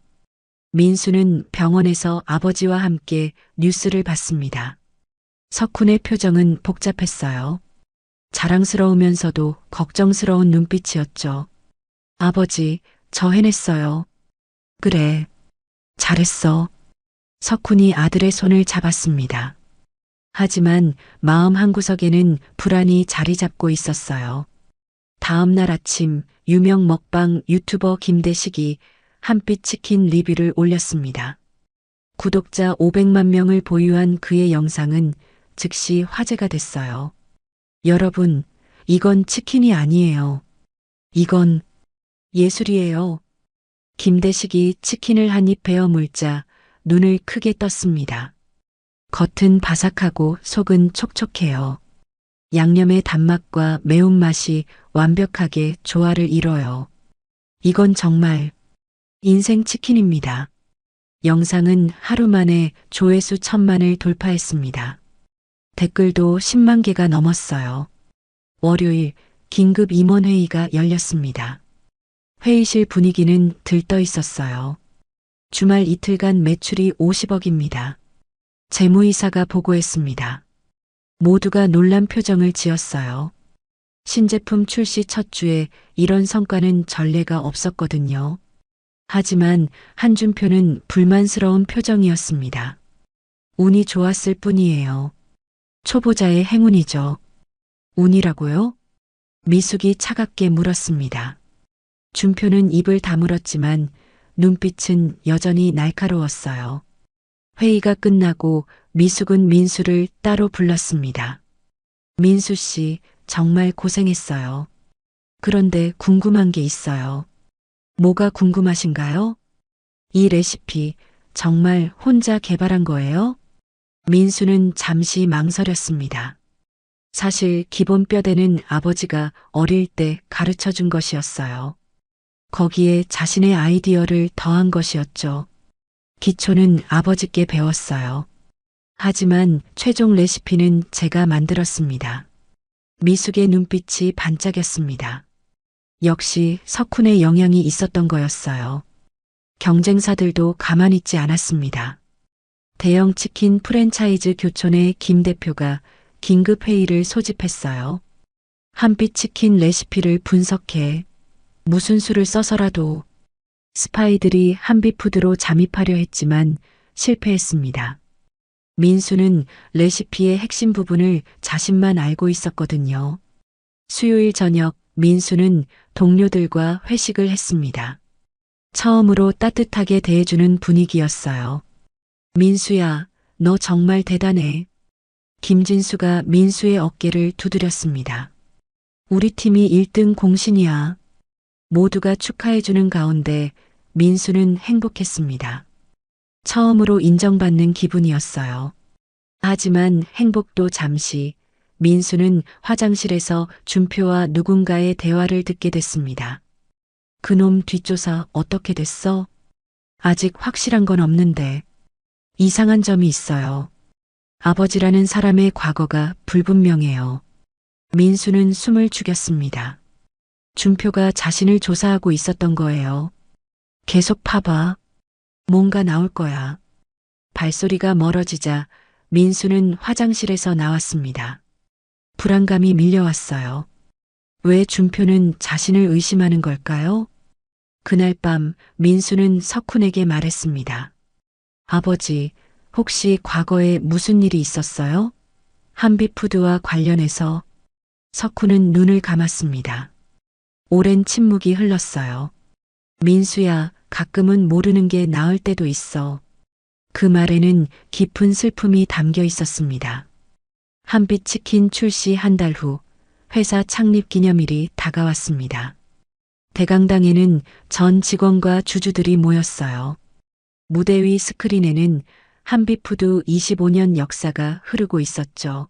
민수는 병원에서 아버지와 함께 뉴스를 봤습니다. 석훈의 표정은 복잡했어요. 자랑스러우면서도 걱정스러운 눈빛이었죠. 아버지, 저 해냈어요. 그래, 잘했어. 석훈이 아들의 손을 잡았습니다. 하지만 마음 한구석에는 불안이 자리 잡고 있었어요. 다음 날 아침 유명 먹방 유튜버 김대식이 한빛 치킨 리뷰를 올렸습니다. 구독자 500만 명을 보유한 그의 영상은 즉시 화제가 됐어요. 여러분, 이건 치킨이 아니에요. 이건 예술이에요. 김대식이 치킨을 한 입 베어 물자 눈을 크게 떴습니다. 겉은 바삭하고 속은 촉촉해요. 양념의 단맛과 매운맛이 완벽하게 조화를 이뤄요. 이건 정말 인생 치킨입니다. 영상은 하루 만에 조회수 1000만을 돌파했습니다. 댓글도 10만 개가 넘었어요. 월요일 긴급 임원회의가 열렸습니다. 회의실 분위기는 들떠 있었어요. 주말 이틀간 매출이 50억입니다. 재무이사가 보고했습니다. 모두가 놀란 표정을 지었어요. 신제품 출시 첫 주에 이런 성과는 전례가 없었거든요. 하지만 한준표는 불만스러운 표정이었습니다. 운이 좋았을 뿐이에요. 초보자의 행운이죠. 운이라고요? 미숙이 차갑게 물었습니다. 준표는 입을 다물었지만 눈빛은 여전히 날카로웠어요. 회의가 끝나고 미숙은 민수를 따로 불렀습니다. 민수 씨, 정말 고생했어요. 그런데 궁금한 게 있어요. 뭐가 궁금하신가요? 이 레시피 정말 혼자 개발한 거예요? 민수는 잠시 망설였습니다. 사실 기본 뼈대는 아버지가 어릴 때 가르쳐 준 것이었어요. 거기에 자신의 아이디어를 더한 것이었죠. 기초는 아버지께 배웠어요. 하지만 최종 레시피는 제가 만들었습니다. 미숙의 눈빛이 반짝였습니다. 역시 석훈의 영향이 있었던 거였어요. 경쟁사들도 가만히 있지 않았습니다. 대형 치킨 프랜차이즈 교촌의 김 대표가 긴급 회의를 소집했어요. 한빛 치킨 레시피를 분석해 무슨 수를 써서라도 스파이들이 한빛푸드로 잠입하려 했지만 실패했습니다. 민수는 레시피의 핵심 부분을 자신만 알고 있었거든요. 수요일 저녁 민수는 동료들과 회식을 했습니다. 처음으로 따뜻하게 대해주는 분위기였어요. 민수야, 너 정말 대단해. 김진수가 민수의 어깨를 두드렸습니다. 우리 팀이 1등 공신이야. 모두가 축하해주는 가운데 민수는 행복했습니다. 처음으로 인정받는 기분이었어요. 하지만 행복도 잠시, 민수는 화장실에서 준표와 누군가의 대화를 듣게 됐습니다. 그놈 뒷조사 어떻게 됐어? 아직 확실한 건 없는데 이상한 점이 있어요. 아버지라는 사람의 과거가 불분명해요. 민수는 숨을 죽였습니다. 준표가 자신을 조사하고 있었던 거예요. 계속 파봐. 뭔가 나올 거야. 발소리가 멀어지자 민수는 화장실에서 나왔습니다. 불안감이 밀려왔어요. 왜 준표는 자신을 의심하는 걸까요? 그날 밤 민수는 석훈에게 말했습니다. 아버지, 혹시 과거에 무슨 일이 있었어요? 한빛푸드와 관련해서. 석훈은 눈을 감았습니다. 오랜 침묵이 흘렀어요. 민수야, 가끔은 모르는 게 나을 때도 있어. 그 말에는 깊은 슬픔이 담겨 있었습니다. 한빛 치킨 출시 한 달 후 회사 창립 기념일이 다가왔습니다. 대강당에는 전 직원과 주주들이 모였어요. 무대 위 스크린에는 한빛푸드 25년 역사가 흐르고 있었죠.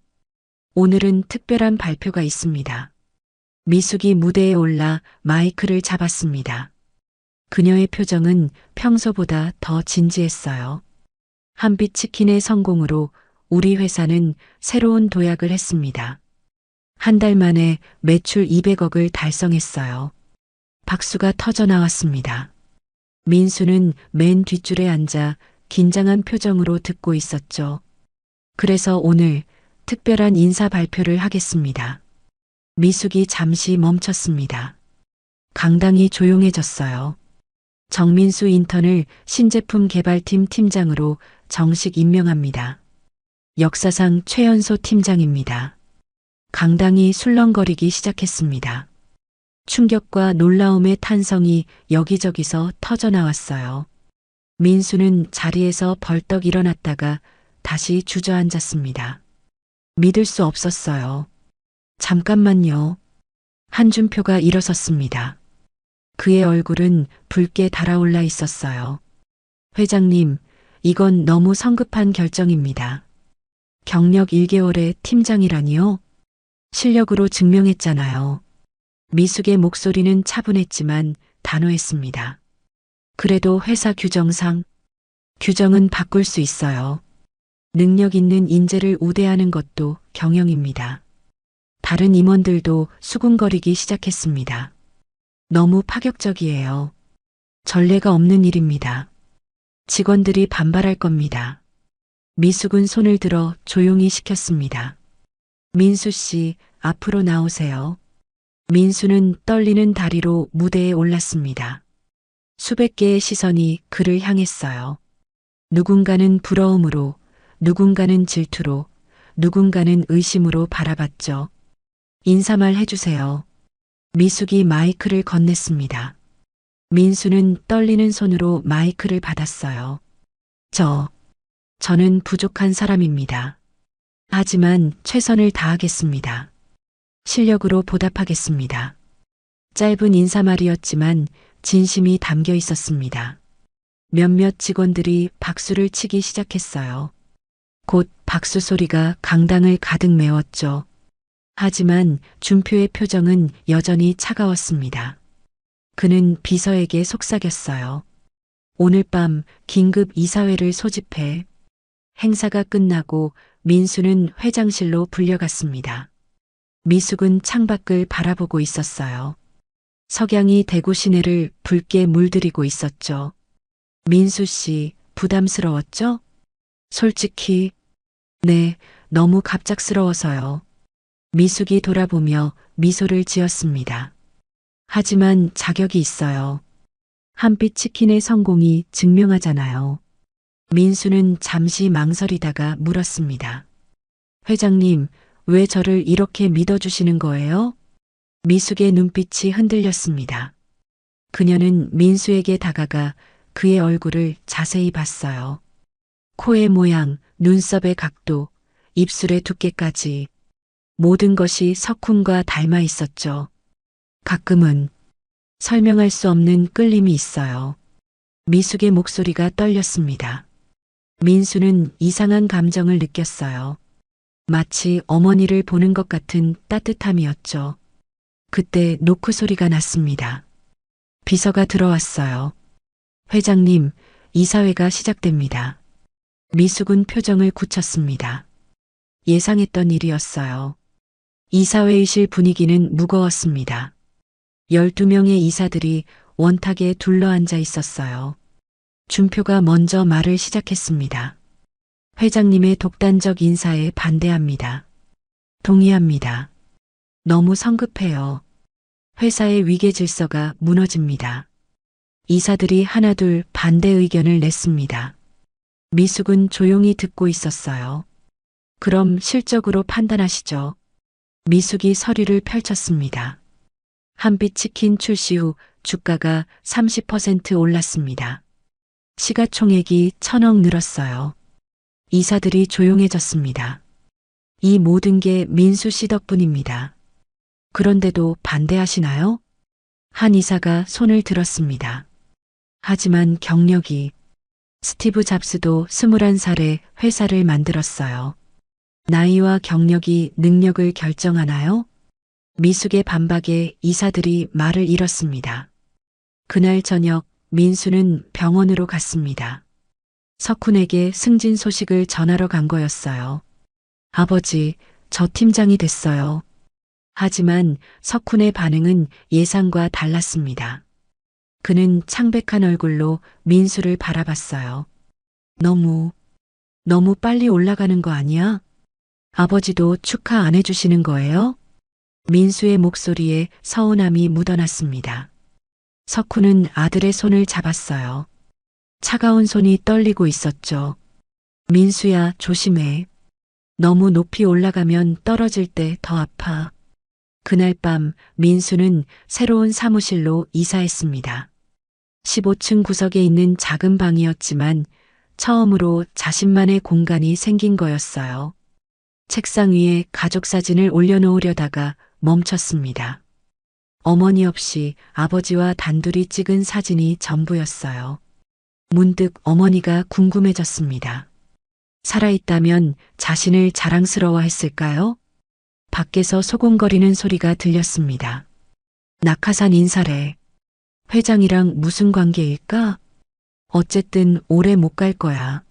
오늘은 특별한 발표가 있습니다. 미숙이 무대에 올라 마이크를 잡았습니다. 그녀의 표정은 평소보다 더 진지했어요. 한빛 치킨의 성공으로 우리 회사는 새로운 도약을 했습니다. 한 달 만에 매출 200억을 달성했어요. 박수가 터져 나왔습니다. 민수는 맨 뒷줄에 앉아 긴장한 표정으로 듣고 있었죠. 그래서 오늘 특별한 인사 발표를 하겠습니다. 미숙이 잠시 멈췄습니다. 강당이 조용해졌어요. 정민수 인턴을 신제품 개발팀 팀장으로 정식 임명합니다. 역사상 최연소 팀장입니다. 강당이 술렁거리기 시작했습니다. 충격과 놀라움의 탄성이 여기저기서 터져나왔어요. 민수는 자리에서 벌떡 일어났다가 다시 주저앉았습니다. 믿을 수 없었어요. 잠깐만요. 한준표가 일어섰습니다. 그의 얼굴은 붉게 달아올라 있었어요. 회장님, 이건 너무 성급한 결정입니다. 경력 1개월에 팀장이라니요? 실력으로 증명했잖아요. 미숙의 목소리는 차분했지만 단호했습니다. 그래도 회사 규정상 규정은 바꿀 수 있어요. 능력 있는 인재를 우대하는 것도 경영입니다. 다른 임원들도 수군거리기 시작했습니다. 너무 파격적이에요. 전례가 없는 일입니다. 직원들이 반발할 겁니다. 미숙은 손을 들어 조용히 시켰습니다. 민수 씨, 앞으로 나오세요. 민수는 떨리는 다리로 무대에 올랐습니다. 수백 개의 시선이 그를 향했어요. 누군가는 부러움으로, 누군가는 질투로, 누군가는 의심으로 바라봤죠. 인사말 해주세요. 미숙이 마이크를 건넸습니다. 민수는 떨리는 손으로 마이크를 받았어요. 저는 부족한 사람입니다. 하지만 최선을 다하겠습니다. 실력으로 보답하겠습니다. 짧은 인사말이었지만 진심이 담겨 있었습니다. 몇몇 직원들이 박수를 치기 시작했어요. 곧 박수 소리가 강당을 가득 메웠죠. 하지만 준표의 표정은 여전히 차가웠습니다. 그는 비서에게 속삭였어요. 오늘 밤 긴급 이사회를 소집해. 행사가 끝나고 민수는 회장실로 불려갔습니다. 미숙은 창밖을 바라보고 있었어요. 석양이 대구 시내를 붉게 물들이고 있었죠. 민수 씨, 부담스러웠죠? 솔직히, 네, 너무 갑작스러워서요. 미숙이 돌아보며 미소를 지었습니다. 하지만 자격이 있어요. 한빛 치킨의 성공이 증명하잖아요. 민수는 잠시 망설이다가 물었습니다. 회장님, 왜 저를 이렇게 믿어주시는 거예요? 미숙의 눈빛이 흔들렸습니다. 그녀는 민수에게 다가가 그의 얼굴을 자세히 봤어요. 코의 모양, 눈썹의 각도, 입술의 두께까지 모든 것이 석훈과 닮아 있었죠. 가끔은 설명할 수 없는 끌림이 있어요. 미숙의 목소리가 떨렸습니다. 민수는 이상한 감정을 느꼈어요. 마치 어머니를 보는 것 같은 따뜻함이었죠. 그때 노크 소리가 났습니다. 비서가 들어왔어요. 회장님, 이사회가 시작됩니다. 미숙은 표정을 굳혔습니다. 예상했던 일이었어요. 이사회의실 분위기는 무거웠습니다. 12명의 이사들이 원탁에 둘러앉아 있었어요. 준표가 먼저 말을 시작했습니다. 회장님의 독단적 인사에 반대합니다. 동의합니다. 너무 성급해요. 회사의 위계 질서가 무너집니다. 이사들이 하나둘 반대 의견을 냈습니다. 미숙은 조용히 듣고 있었어요. 그럼 실적으로 판단하시죠. 미숙이 서류를 펼쳤습니다. 한빛 치킨 출시 후 주가가 30% 올랐습니다. 시가총액이 1,000억 늘었어요. 이사들이 조용해졌습니다. 이 모든 게 민수 씨 덕분입니다. 그런데도 반대하시나요? 한 이사가 손을 들었습니다. 하지만 경력이 스티브 잡스도 21살에 회사를 만들었어요. 나이와 경력이 능력을 결정하나요? 미숙의 반박에 이사들이 말을 잃었습니다. 그날 저녁 민수는 병원으로 갔습니다. 석훈에게 승진 소식을 전하러 간 거였어요. 아버지, 저 팀장이 됐어요. 하지만 석훈의 반응은 예상과 달랐습니다. 그는 창백한 얼굴로 민수를 바라봤어요. 너무 빨리 올라가는 거 아니야? 아버지도 축하 안 해주시는 거예요? 민수의 목소리에 서운함이 묻어났습니다. 석훈은 아들의 손을 잡았어요. 차가운 손이 떨리고 있었죠. 민수야, 조심해. 너무 높이 올라가면 떨어질 때 더 아파. 그날 밤 민수는 새로운 사무실로 이사했습니다. 15층 구석에 있는 작은 방이었지만 처음으로 자신만의 공간이 생긴 거였어요. 책상 위에 가족 사진을 올려놓으려다가 멈췄습니다. 어머니 없이 아버지와 단둘이 찍은 사진이 전부였어요. 문득 어머니가 궁금해졌습니다. 살아있다면 자신을 자랑스러워 했을까요? 밖에서 소곤거리는 소리가 들렸습니다. 낙하산 인사래. 회장이랑 무슨 관계일까? 어쨌든 오래 못 갈 거야.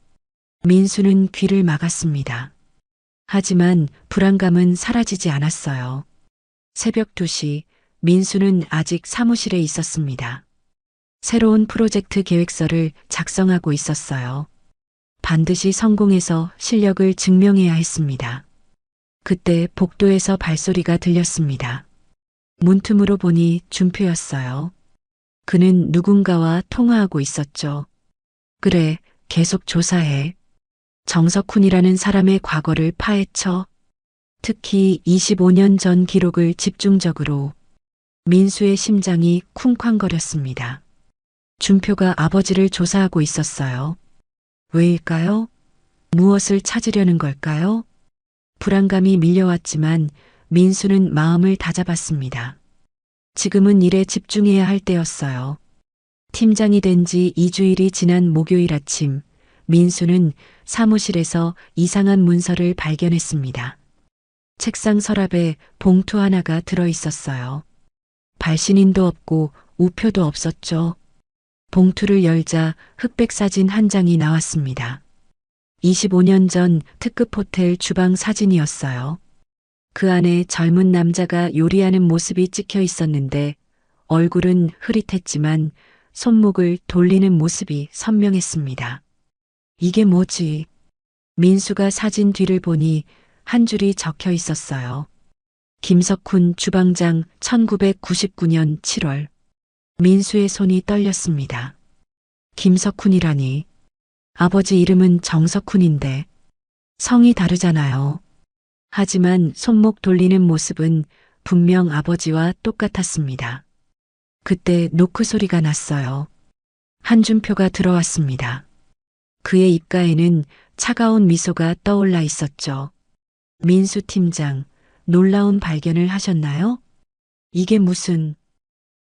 민수는 귀를 막았습니다. 하지만 불안감은 사라지지 않았어요. 새벽 2시, 민수는 아직 사무실에 있었습니다. 새로운 프로젝트 계획서를 작성하고 있었어요. 반드시 성공해서 실력을 증명해야 했습니다. 그때 복도에서 발소리가 들렸습니다. 문틈으로 보니 준표였어요. 그는 누군가와 통화하고 있었죠. 그래, 계속 조사해. 정석훈이라는 사람의 과거를 파헤쳐. 특히 25년 전 기록을 집중적으로. 민수의 심장이 쿵쾅거렸습니다. 준표가 아버지를 조사하고 있었어요. 왜일까요? 무엇을 찾으려는 걸까요? 불안감이 밀려왔지만 민수는 마음을 다잡았습니다. 지금은 일에 집중해야 할 때였어요. 팀장이 된 지 2주일이 지난 목요일 아침, 민수는 사무실에서 이상한 문서를 발견했습니다. 책상 서랍에 봉투 하나가 들어 있었어요. 발신인도 없고 우표도 없었죠. 봉투를 열자 흑백 사진 한 장이 나왔습니다. 25년 전 특급 호텔 주방 사진이었어요. 그 안에 젊은 남자가 요리하는 모습이 찍혀 있었는데 얼굴은 흐릿했지만 손목을 돌리는 모습이 선명했습니다. 이게 뭐지? 민수가 사진 뒤를 보니 한 줄이 적혀 있었어요. 김석훈 주방장 1999년 7월. 민수의 손이 떨렸습니다. 김석훈이라니. 아버지 이름은 정석훈인데 성이 다르잖아요. 하지만 손목 돌리는 모습은 분명 아버지와 똑같았습니다. 그때 노크 소리가 났어요. 한준표가 들어왔습니다. 그의 입가에는 차가운 미소가 떠올라 있었죠. 민수 팀장, 놀라운 발견을 하셨나요? 이게 무슨...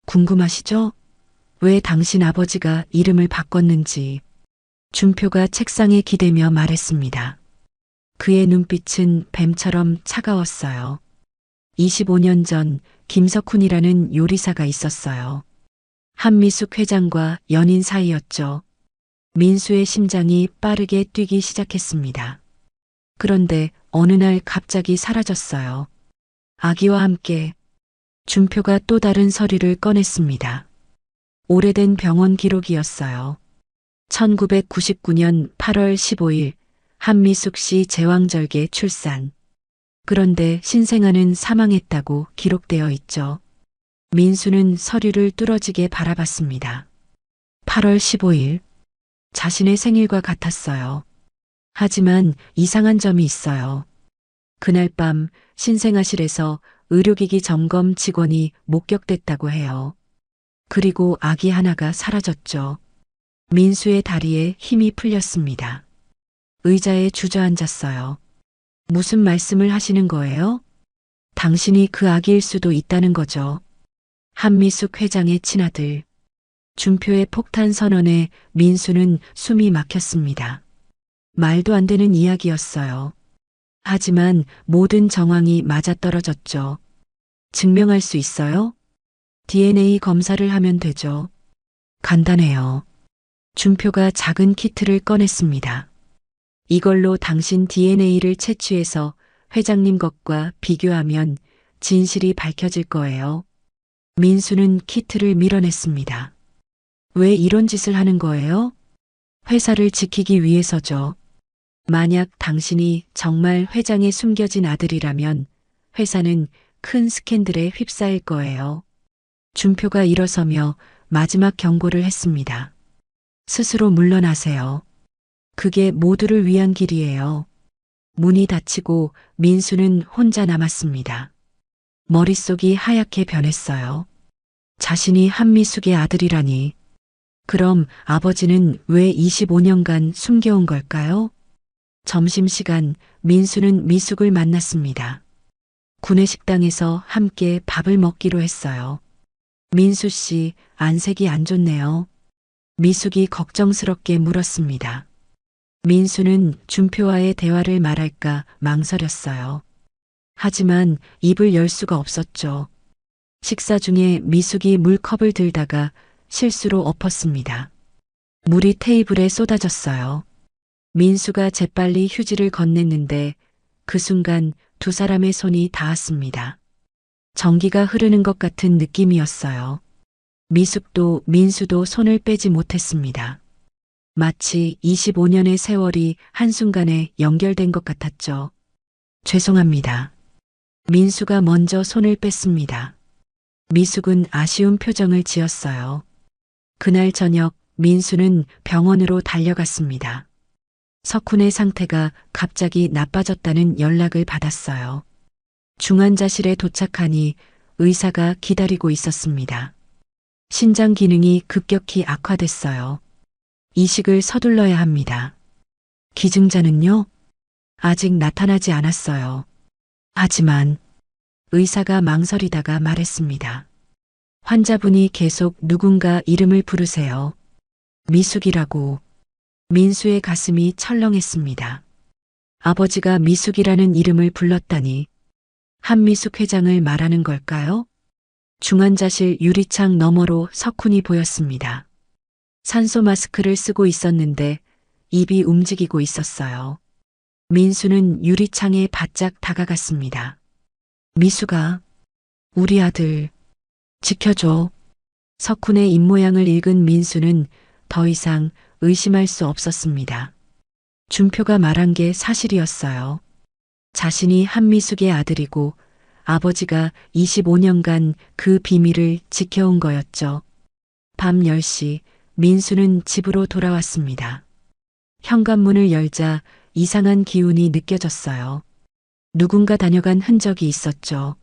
궁금하시죠? 왜 당신 아버지가 이름을 바꿨는지. 준표가 책상에 기대며 말했습니다. 그의 눈빛은 뱀처럼 차가웠어요. 25년 전 김석훈이라는 요리사가 있었어요. 한미숙 회장과 연인 사이였죠. 민수의 심장이 빠르게 뛰기 시작했습니다. 그런데 어느 날 갑자기 사라졌어요. 아기와 함께. 준표가 또 다른 서류를 꺼냈습니다. 오래된 병원 기록이었어요. 1999년 8월 15일 한미숙 씨 제왕절개 출산. 그런데 신생아는 사망했다고 기록되어 있죠. 민수는 서류를 뚫어지게 바라봤습니다. 8월 15일. 자신의 생일과 같았어요. 하지만 이상한 점이 있어요. 그날 밤 신생아실에서 의료기기 점검 직원이 목격됐다고 해요. 그리고 아기 하나가 사라졌죠. 민수의 다리에 힘이 풀렸습니다. 의자에 주저앉았어요. 무슨 말씀을 하시는 거예요? 당신이 그 아기일 수도 있다는 거죠. 한미숙 회장의 친아들. 준표의 폭탄 선언에 민수는 숨이 막혔습니다. 말도 안 되는 이야기였어요. 하지만 모든 정황이 맞아떨어졌죠. 증명할 수 있어요? DNA 검사를 하면 되죠. 간단해요. 준표가 작은 키트를 꺼냈습니다. 이걸로 당신 DNA를 채취해서 회장님 것과 비교하면 진실이 밝혀질 거예요. 민수는 키트를 밀어냈습니다. 왜 이런 짓을 하는 거예요? 회사를 지키기 위해서죠. 만약 당신이 정말 회장의 숨겨진 아들이라면 회사는 큰 스캔들에 휩싸일 거예요. 준표가 일어서며 마지막 경고를 했습니다. 스스로 물러나세요. 그게 모두를 위한 길이에요. 문이 닫히고 민수는 혼자 남았습니다. 머릿속이 하얗게 변했어요. 자신이 한미숙의 아들이라니. 그럼 아버지는 왜 25년간 숨겨온 걸까요? 점심시간 민수는 미숙을 만났습니다. 구내식당에서 함께 밥을 먹기로 했어요. 민수 씨, 안색이 안 좋네요. 미숙이 걱정스럽게 물었습니다. 민수는 준표와의 대화를 말할까 망설였어요. 하지만 입을 열 수가 없었죠. 식사 중에 미숙이 물컵을 들다가 실수로 엎었습니다. 물이 테이블에 쏟아졌어요. 민수가 재빨리 휴지를 건넸는데 그 순간 두 사람의 손이 닿았습니다. 전기가 흐르는 것 같은 느낌이었어요. 미숙도 민수도 손을 빼지 못했습니다. 마치 25년의 세월이 한순간에 연결된 것 같았죠. 죄송합니다. 민수가 먼저 손을 뺐습니다. 미숙은 아쉬운 표정을 지었어요. 그날 저녁 민수는 병원으로 달려갔습니다. 석훈의 상태가 갑자기 나빠졌다는 연락을 받았어요. 중환자실에 도착하니 의사가 기다리고 있었습니다. 신장 기능이 급격히 악화됐어요. 이식을 서둘러야 합니다. 기증자는요? 아직 나타나지 않았어요. 하지만 의사가 망설이다가 말했습니다. 환자분이 계속 누군가 이름을 부르세요. 미숙이라고. 민수의 가슴이 철렁했습니다. 아버지가 미숙이라는 이름을 불렀다니 한미숙 회장을 말하는 걸까요? 중환자실 유리창 너머로 석훈이 보였습니다. 산소 마스크를 쓰고 있었는데 입이 움직이고 있었어요. 민수는 유리창에 바짝 다가갔습니다. 미숙아, 우리 아들, 지켜줘. 석훈의 입모양을 읽은 민수는 더 이상 의심할 수 없었습니다. 준표가 말한 게 사실이었어요. 자신이 한미숙의 아들이고 아버지가 25년간 그 비밀을 지켜온 거였죠. 밤 10시 민수는 집으로 돌아왔습니다. 현관문을 열자 이상한 기운이 느껴졌어요. 누군가 다녀간 흔적이 있었죠.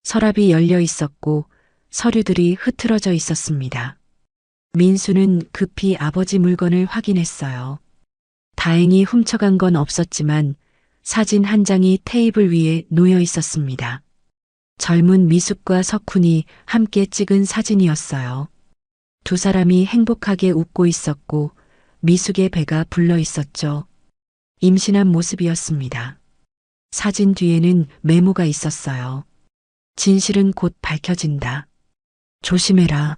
서랍이 열려 있었고 서류들이 흐트러져 있었습니다. 민수는 급히 아버지 물건을 확인했어요. 다행히 훔쳐간 건 없었지만 사진 한 장이 테이블 위에 놓여 있었습니다. 젊은 미숙과 석훈이 함께 찍은 사진이었어요. 두 사람이 행복하게 웃고 있었고 미숙의 배가 불러 있었죠. 임신한 모습이었습니다. 사진 뒤에는 메모가 있었어요. 진실은 곧 밝혀진다. 조심해라.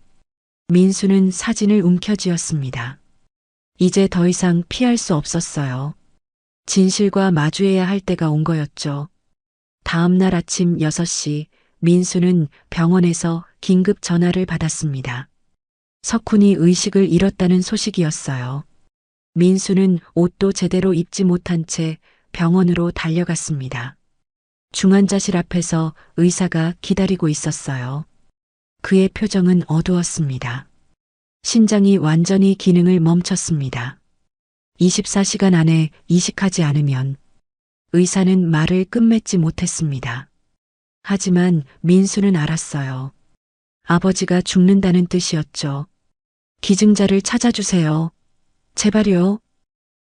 민수는 사진을 움켜쥐었습니다. 이제 더 이상 피할 수 없었어요. 진실과 마주해야 할 때가 온 거였죠. 다음 날 아침 6시 민수는 병원에서 긴급 전화를 받았습니다. 석훈이 의식을 잃었다는 소식이었어요. 민수는 옷도 제대로 입지 못한 채 병원으로 달려갔습니다. 중환자실 앞에서 의사가 기다리고 있었어요. 그의 표정은 어두웠습니다. 신장이 완전히 기능을 멈췄습니다. 24시간 안에 이식하지 않으면 의사는 말을 끝맺지 못했습니다. 하지만 민수는 알았어요. 아버지가 죽는다는 뜻이었죠. 기증자를 찾아주세요. 제발요.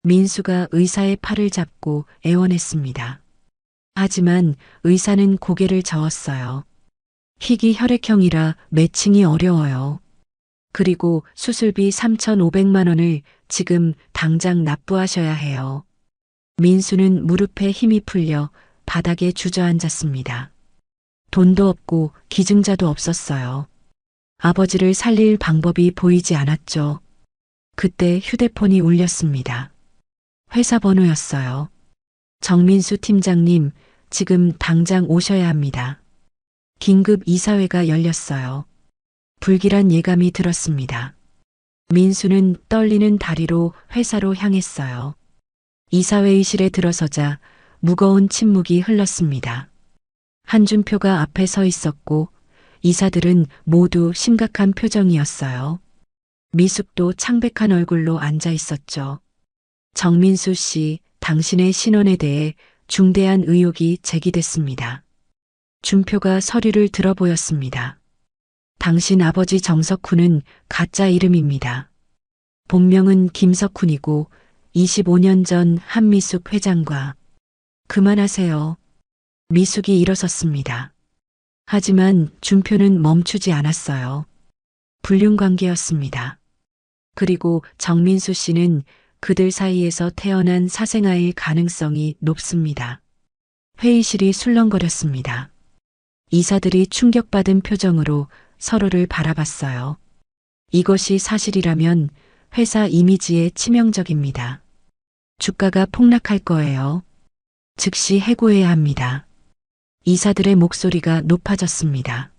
민수가 의사의 팔을 잡고 애원했습니다. 하지만 의사는 고개를 저었어요. 희귀 혈액형이라 매칭이 어려워요. 그리고 수술비 3,500만 원을 지금 당장 납부하셔야 해요. 민수는 무릎에 힘이 풀려 바닥에 주저앉았습니다. 돈도 없고 기증자도 없었어요. 아버지를 살릴 방법이 보이지 않았죠. 그때 휴대폰이 울렸습니다. 회사 번호였어요. 정민수 팀장님, 지금 당장 오셔야 합니다. 긴급 이사회가 열렸어요. 불길한 예감이 들었습니다. 민수는 떨리는 다리로 회사로 향했어요. 이사회의실에 들어서자 무거운 침묵이 흘렀습니다. 한준표가 앞에 서 있었고 이사들은 모두 심각한 표정이었어요. 미숙도 창백한 얼굴로 앉아 있었죠. 정민수 씨, 당신의 신원에 대해 중대한 의혹이 제기됐습니다. 준표가 서류를 들어보였습니다. 당신 아버지 정석훈은 가짜 이름입니다. 본명은 김석훈이고 25년 전 한미숙 회장과 그만하세요. 미숙이 일어섰습니다. 하지만 준표는 멈추지 않았어요. 불륜 관계였습니다. 그리고 정민수 씨는 그들 사이에서 태어난 사생아일 가능성이 높습니다. 회의실이 술렁거렸습니다. 이사들이 충격받은 표정으로 서로를 바라봤어요. 이것이 사실이라면 회사 이미지에 치명적입니다. 주가가 폭락할 거예요. 즉시 해고해야 합니다. 이사들의 목소리가 높아졌습니다.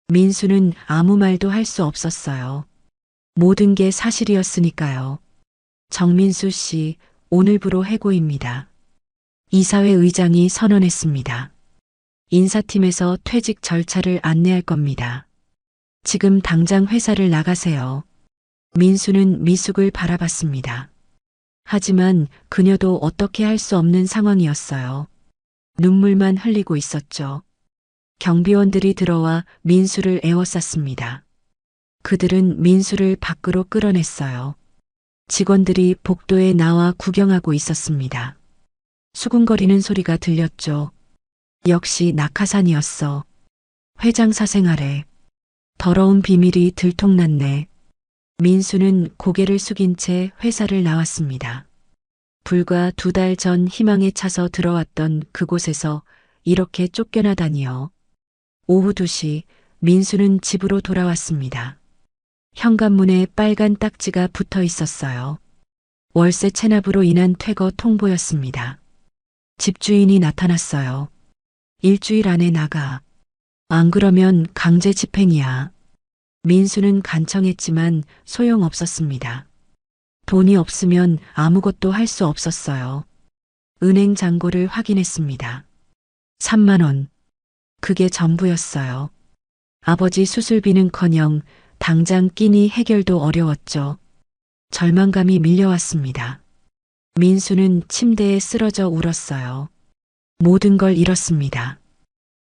민수는 아무 말도 할 수 없었어요. 모든 게 사실이었으니까요. 정민수 씨, 오늘부로 해고입니다. 이사회 의장이 선언했습니다. 인사팀에서 퇴직 절차를 안내할 겁니다. 지금 당장 회사를 나가세요. 민수는 미숙을 바라봤습니다. 하지만 그녀도 어떻게 할 수 없는 상황이었어요. 눈물만 흘리고 있었죠. 경비원들이 들어와 민수를 에워쌌습니다. 그들은 민수를 밖으로 끌어냈어요. 직원들이 복도에 나와 구경하고 있었습니다. 수군거리는 소리가 들렸죠. 역시 낙하산이었어. 회장 사생활에 더러운 비밀이 들통났네. 민수는 고개를 숙인 채 회사를 나왔습니다. 불과 2달 전 희망에 차서 들어왔던 그곳에서 이렇게 쫓겨나다니요. 오후 2시 민수는 집으로 돌아왔습니다. 현관문에 빨간 딱지가 붙어 있었어요. 월세 체납으로 인한 퇴거 통보였습니다. 집주인이 나타났어요. 일주일 안에 나가. 안 그러면 강제 집행이야. 민수는 간청했지만 소용없었습니다. 돈이 없으면 아무것도 할 수 없었어요. 은행 잔고를 확인했습니다. 3만 원. 그게 전부였어요. 아버지 수술비는커녕 당장 끼니 해결도 어려웠죠. 절망감이 밀려왔습니다. 민수는 침대에 쓰러져 울었어요. 모든 걸 잃었습니다.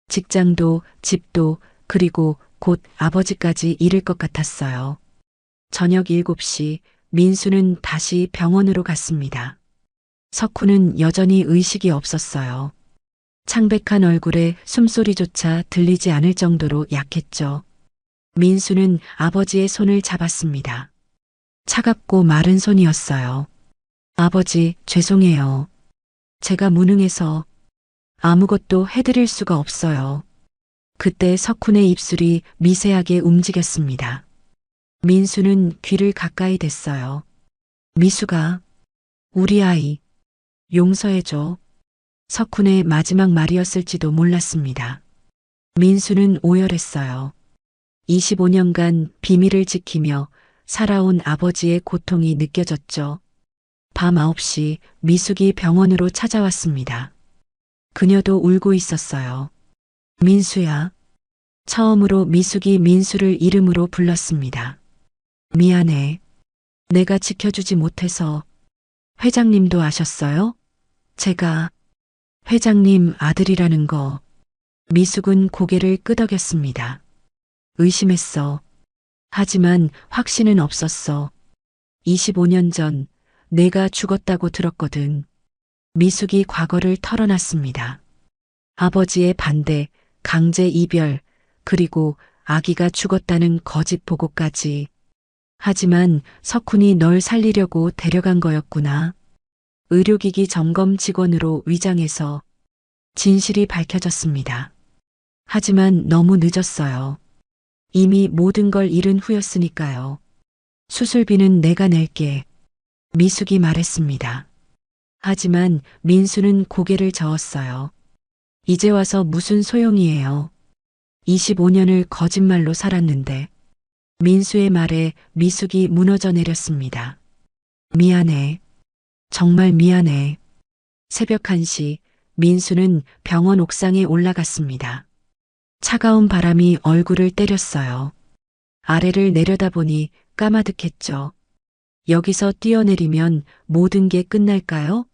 직장도, 집도, 그리고 곧 아버지까지 잃을 것 같았어요. 저녁 7시 민수는 다시 병원으로 갔습니다. 석훈은 여전히 의식이 없었어요. 창백한 얼굴에 숨소리조차 들리지 않을 정도로 약했죠. 민수는 아버지의 손을 잡았습니다. 차갑고 마른 손이었어요. 아버지, 죄송해요. 제가 무능해서 아무것도 해드릴 수가 없어요. 그때 석훈의 입술이 미세하게 움직였습니다. 민수는 귀를 가까이 댔어요. 미수가, 우리 아이, 용서해줘. 석훈의 마지막 말이었을지도 몰랐습니다. 민수는 오열했어요. 25년간 비밀을 지키며 살아온 아버지의 고통이 느껴졌죠. 밤 9시 미숙이 병원으로 찾아왔습니다. 그녀도 울고 있었어요. 민수야. 처음으로 미숙이 민수를 이름으로 불렀습니다. 미안해. 내가 지켜주지 못해서. 회장님도 아셨어요? 제가 회장님 아들이라는 거. 미숙은 고개를 끄덕였습니다. 의심했어. 하지만 확신은 없었어. 25년 전 내가 죽었다고 들었거든. 미숙이 과거를 털어놨습니다. 아버지의 반대, 강제 이별, 그리고 아기가 죽었다는 거짓 보고까지. 하지만 석훈이 널 살리려고 데려간 거였구나. 의료기기 점검 직원으로 위장해서 진실이 밝혀졌습니다. 하지만 너무 늦었어요. 이미 모든 걸 잃은 후였으니까요. 수술비는 내가 낼게. 미숙이 말했습니다. 하지만 민수는 고개를 저었어요. 이제 와서 무슨 소용이에요. 25년을 거짓말로 살았는데. 민수의 말에 미숙이 무너져 내렸습니다. 미안해. 정말 미안해. 새벽 1시 민수는 병원 옥상에 올라갔습니다. 차가운 바람이 얼굴을 때렸어요. 아래를 내려다보니 까마득했죠. 여기서 뛰어내리면 모든 게 끝날까요?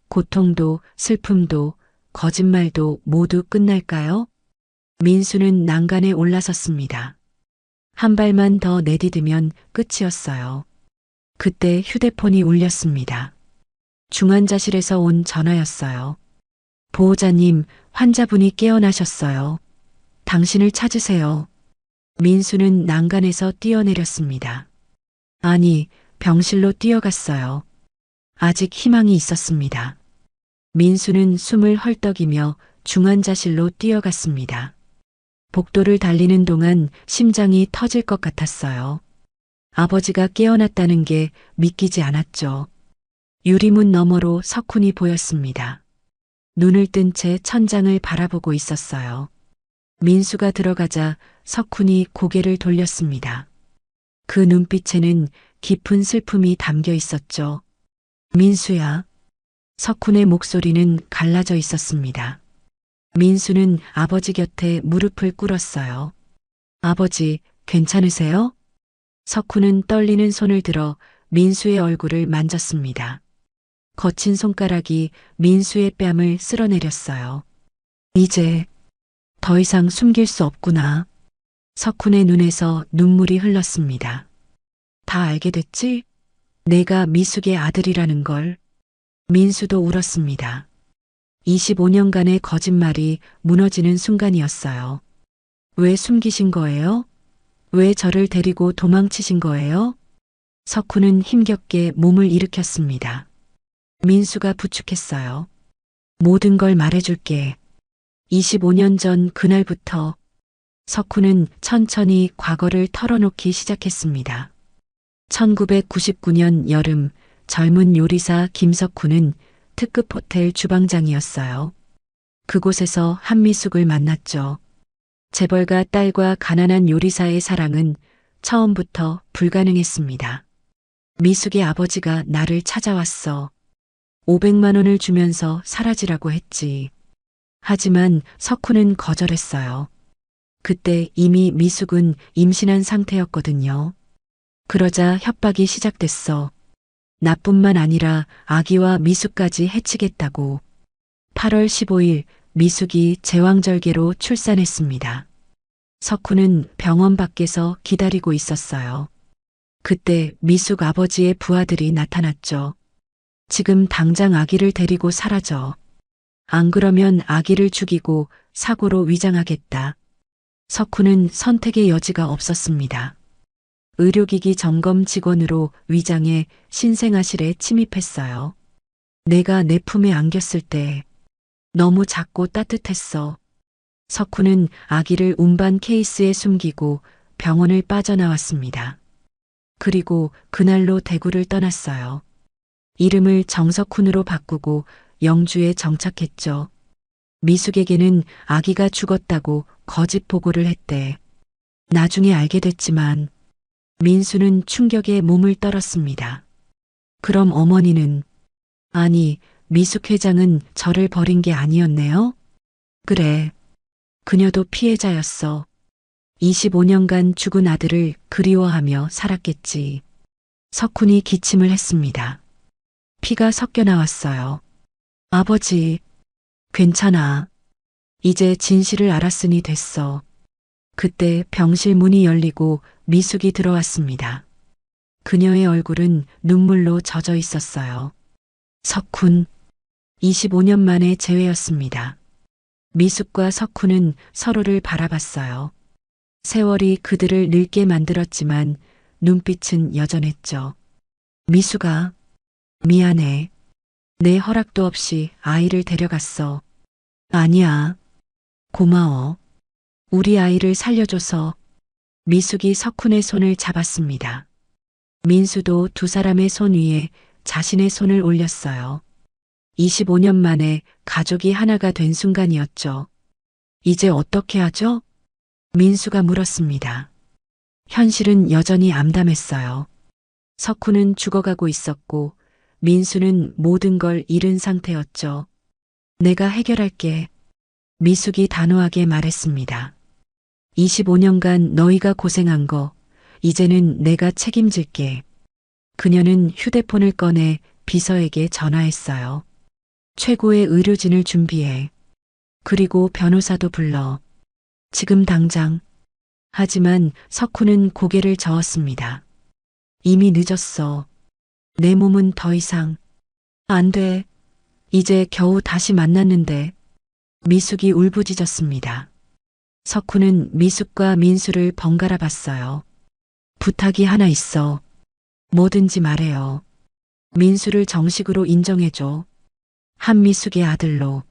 고통도 슬픔도 거짓말도 모두 끝날까요? 민수는 난간에 올라섰습니다. 한 발만 더 내디디면 끝이었어요. 그때 휴대폰이 울렸습니다. 중환자실에서 온 전화였어요. 보호자님, 환자분이 깨어나셨어요. 당신을 찾으세요. 민수는 난간에서 뛰어내렸습니다. 아니, 병실로 뛰어갔어요. 아직 희망이 있었습니다. 민수는 숨을 헐떡이며 중환자실로 뛰어갔습니다. 복도를 달리는 동안 심장이 터질 것 같았어요. 아버지가 깨어났다는 게 믿기지 않았죠. 유리문 너머로 석훈이 보였습니다. 눈을 뜬 채 천장을 바라보고 있었어요. 민수가 들어가자 석훈이 고개를 돌렸습니다. 그 눈빛에는 깊은 슬픔이 담겨 있었죠. 민수야. 석훈의 목소리는 갈라져 있었습니다. 민수는 아버지 곁에 무릎을 꿇었어요. 아버지, 괜찮으세요? 석훈은 떨리는 손을 들어 민수의 얼굴을 만졌습니다. 거친 손가락이 민수의 뺨을 쓸어내렸어요. 이제 더 이상 숨길 수 없구나. 석훈의 눈에서 눈물이 흘렀습니다. 다 알게 됐지? 내가 미숙의 아들이라는 걸. 민수도 울었습니다. 25년간의 거짓말이 무너지는 순간이었어요. 왜 숨기신 거예요? 왜 저를 데리고 도망치신 거예요? 석훈은 힘겹게 몸을 일으켰습니다. 민수가 부축했어요. 모든 걸 말해줄게. 25년 전 그날부터 석훈은 천천히 과거를 털어놓기 시작했습니다. 1999년 여름 젊은 요리사 김석훈은 특급 호텔 주방장이었어요. 그곳에서 한미숙을 만났죠. 재벌가 딸과 가난한 요리사의 사랑은 처음부터 불가능했습니다. 미숙의 아버지가 나를 찾아왔어. 500만 원을 주면서 사라지라고 했지. 하지만 석훈은 거절했어요. 그때 이미 미숙은 임신한 상태였거든요. 그러자 협박이 시작됐어. 나뿐만 아니라 아기와 미숙까지 해치겠다고. 8월 15일 미숙이 제왕절개로 출산했습니다. 석훈은 병원 밖에서 기다리고 있었어요. 그때 미숙 아버지의 부하들이 나타났죠. 지금 당장 아기를 데리고 사라져. 안 그러면 아기를 죽이고 사고로 위장하겠다. 석훈은 선택의 여지가 없었습니다. 의료기기 점검 직원으로 위장해 신생아실에 침입했어요. 내가 내 품에 안겼을 때 너무 작고 따뜻했어. 석훈은 아기를 운반 케이스에 숨기고 병원을 빠져나왔습니다. 그리고 그날로 대구를 떠났어요. 이름을 정석훈으로 바꾸고 영주에 정착했죠. 미숙에게는 아기가 죽었다고 거짓 보고를 했대. 나중에 알게 됐지만 민수는 충격에 몸을 떨었습니다. 그럼 어머니는, 아니, 미숙 회장은 저를 버린 게 아니었네요? 그래. 그녀도 피해자였어. 25년간 죽은 아들을 그리워하며 살았겠지. 석훈이 기침을 했습니다. 피가 섞여 나왔어요. 아버지, 괜찮아. 이제 진실을 알았으니 됐어. 그때 병실 문이 열리고 미숙이 들어왔습니다. 그녀의 얼굴은 눈물로 젖어 있었어요. 석훈, 25년 만에 재회였습니다. 미숙과 석훈은 서로를 바라봤어요. 세월이 그들을 늙게 만들었지만 눈빛은 여전했죠. 미숙아, 미안해. 내 허락도 없이 아이를 데려갔어. 아니야. 고마워. 우리 아이를 살려줘서. 미숙이 석훈의 손을 잡았습니다. 민수도 두 사람의 손 위에 자신의 손을 올렸어요. 25년 만에 가족이 하나가 된 순간이었죠. 이제 어떻게 하죠? 민수가 물었습니다. 현실은 여전히 암담했어요. 석훈은 죽어가고 있었고 민수는 모든 걸 잃은 상태였죠. 내가 해결할게. 미숙이 단호하게 말했습니다. 25년간 너희가 고생한 거 이제는 내가 책임질게. 그녀는 휴대폰을 꺼내 비서에게 전화했어요. 최고의 의료진을 준비해. 그리고 변호사도 불러. 지금 당장. 하지만 석훈은 고개를 저었습니다. 이미 늦었어. 내 몸은 더 이상. 안 돼. 이제 겨우 다시 만났는데. 미숙이 울부짖었습니다. 석훈은 미숙과 민수를 번갈아 봤어요. 부탁이 하나 있어. 뭐든지 말해요. 민수를 정식으로 인정해줘. 한미숙의 아들로.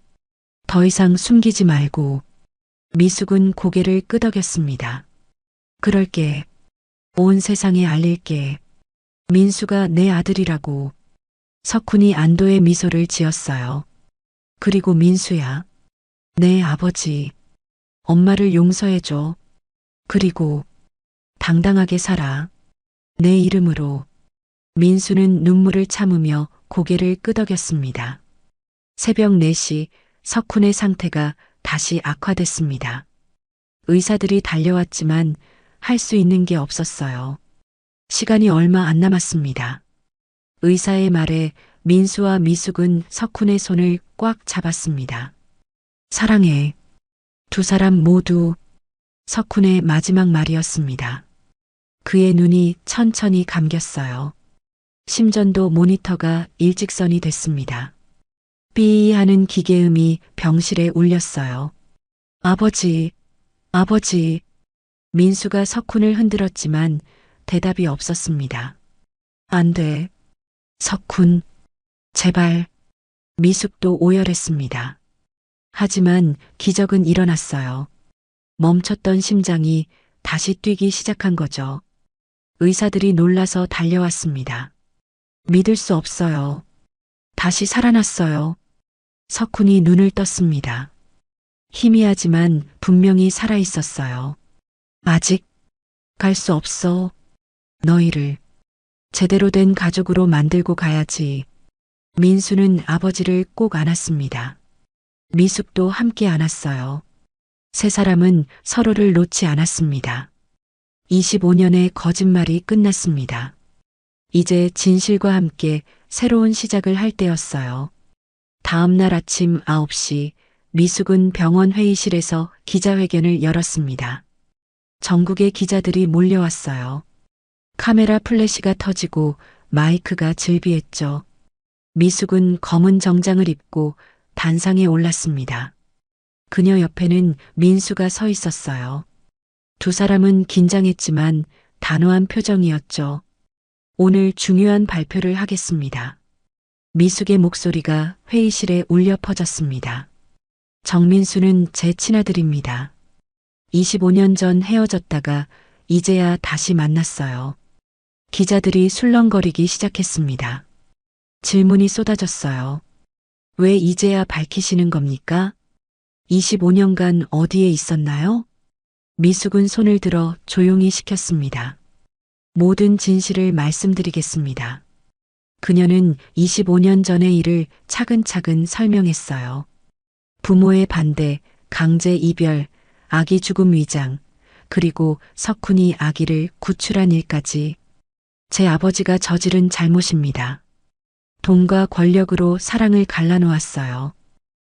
더 이상 숨기지 말고. 미숙은 고개를 끄덕였습니다. 그럴게. 온 세상에 알릴게. 민수가 내 아들이라고. 석훈이 안도의 미소를 지었어요. 그리고 민수야. 내 아버지. 엄마를 용서해줘. 그리고 당당하게 살아. 내 이름으로. 민수는 눈물을 참으며 고개를 끄덕였습니다. 새벽 4시 석훈의 상태가 다시 악화됐습니다. 의사들이 달려왔지만 할 수 있는 게 없었어요. 시간이 얼마 안 남았습니다. 의사의 말에 민수와 미숙은 석훈의 손을 꽉 잡았습니다. 사랑해. 두 사람 모두. 석훈의 마지막 말이었습니다. 그의 눈이 천천히 감겼어요. 심전도 모니터가 일직선이 됐습니다. 삐 하는 기계음이 병실에 울렸어요. 아버지, 아버지. 민수가 석훈을 흔들었지만 대답이 없었습니다. 안 돼. 석훈, 제발. 미숙도 오열했습니다. 하지만 기적은 일어났어요. 멈췄던 심장이 다시 뛰기 시작한 거죠. 의사들이 놀라서 달려왔습니다. 믿을 수 없어요. 다시 살아났어요. 석훈이 눈을 떴습니다. 희미하지만 분명히 살아있었어요. 아직 갈 수 없어. 너희를 제대로 된 가족으로 만들고 가야지. 민수는 아버지를 꼭 안았습니다. 미숙도 함께 안았어요. 세 사람은 서로를 놓지 않았습니다. 25년의 거짓말이 끝났습니다. 이제 진실과 함께 새로운 시작을 할 때였어요. 다음 날 아침 9시 미숙은 병원 회의실에서 기자회견을 열었습니다. 전국의 기자들이 몰려왔어요. 카메라 플래시가 터지고 마이크가 즐비했죠. 미숙은 검은 정장을 입고 단상에 올랐습니다. 그녀 옆에는 민수가 서 있었어요. 두 사람은 긴장했지만 단호한 표정이었죠. 오늘 중요한 발표를 하겠습니다. 미숙의 목소리가 회의실에 울려 퍼졌습니다. 정민수는 제 친아들입니다. 25년 전 헤어졌다가 이제야 다시 만났어요. 기자들이 술렁거리기 시작했습니다. 질문이 쏟아졌어요. 왜 이제야 밝히시는 겁니까? 25년간 어디에 있었나요? 미숙은 손을 들어 조용히 시켰습니다. 모든 진실을 말씀드리겠습니다. 그녀는 25년 전의 일을 차근차근 설명했어요. 부모의 반대, 강제 이별, 아기 죽음 위장, 그리고 석훈이 아기를 구출한 일까지. 제 아버지가 저지른 잘못입니다. 돈과 권력으로 사랑을 갈라놓았어요.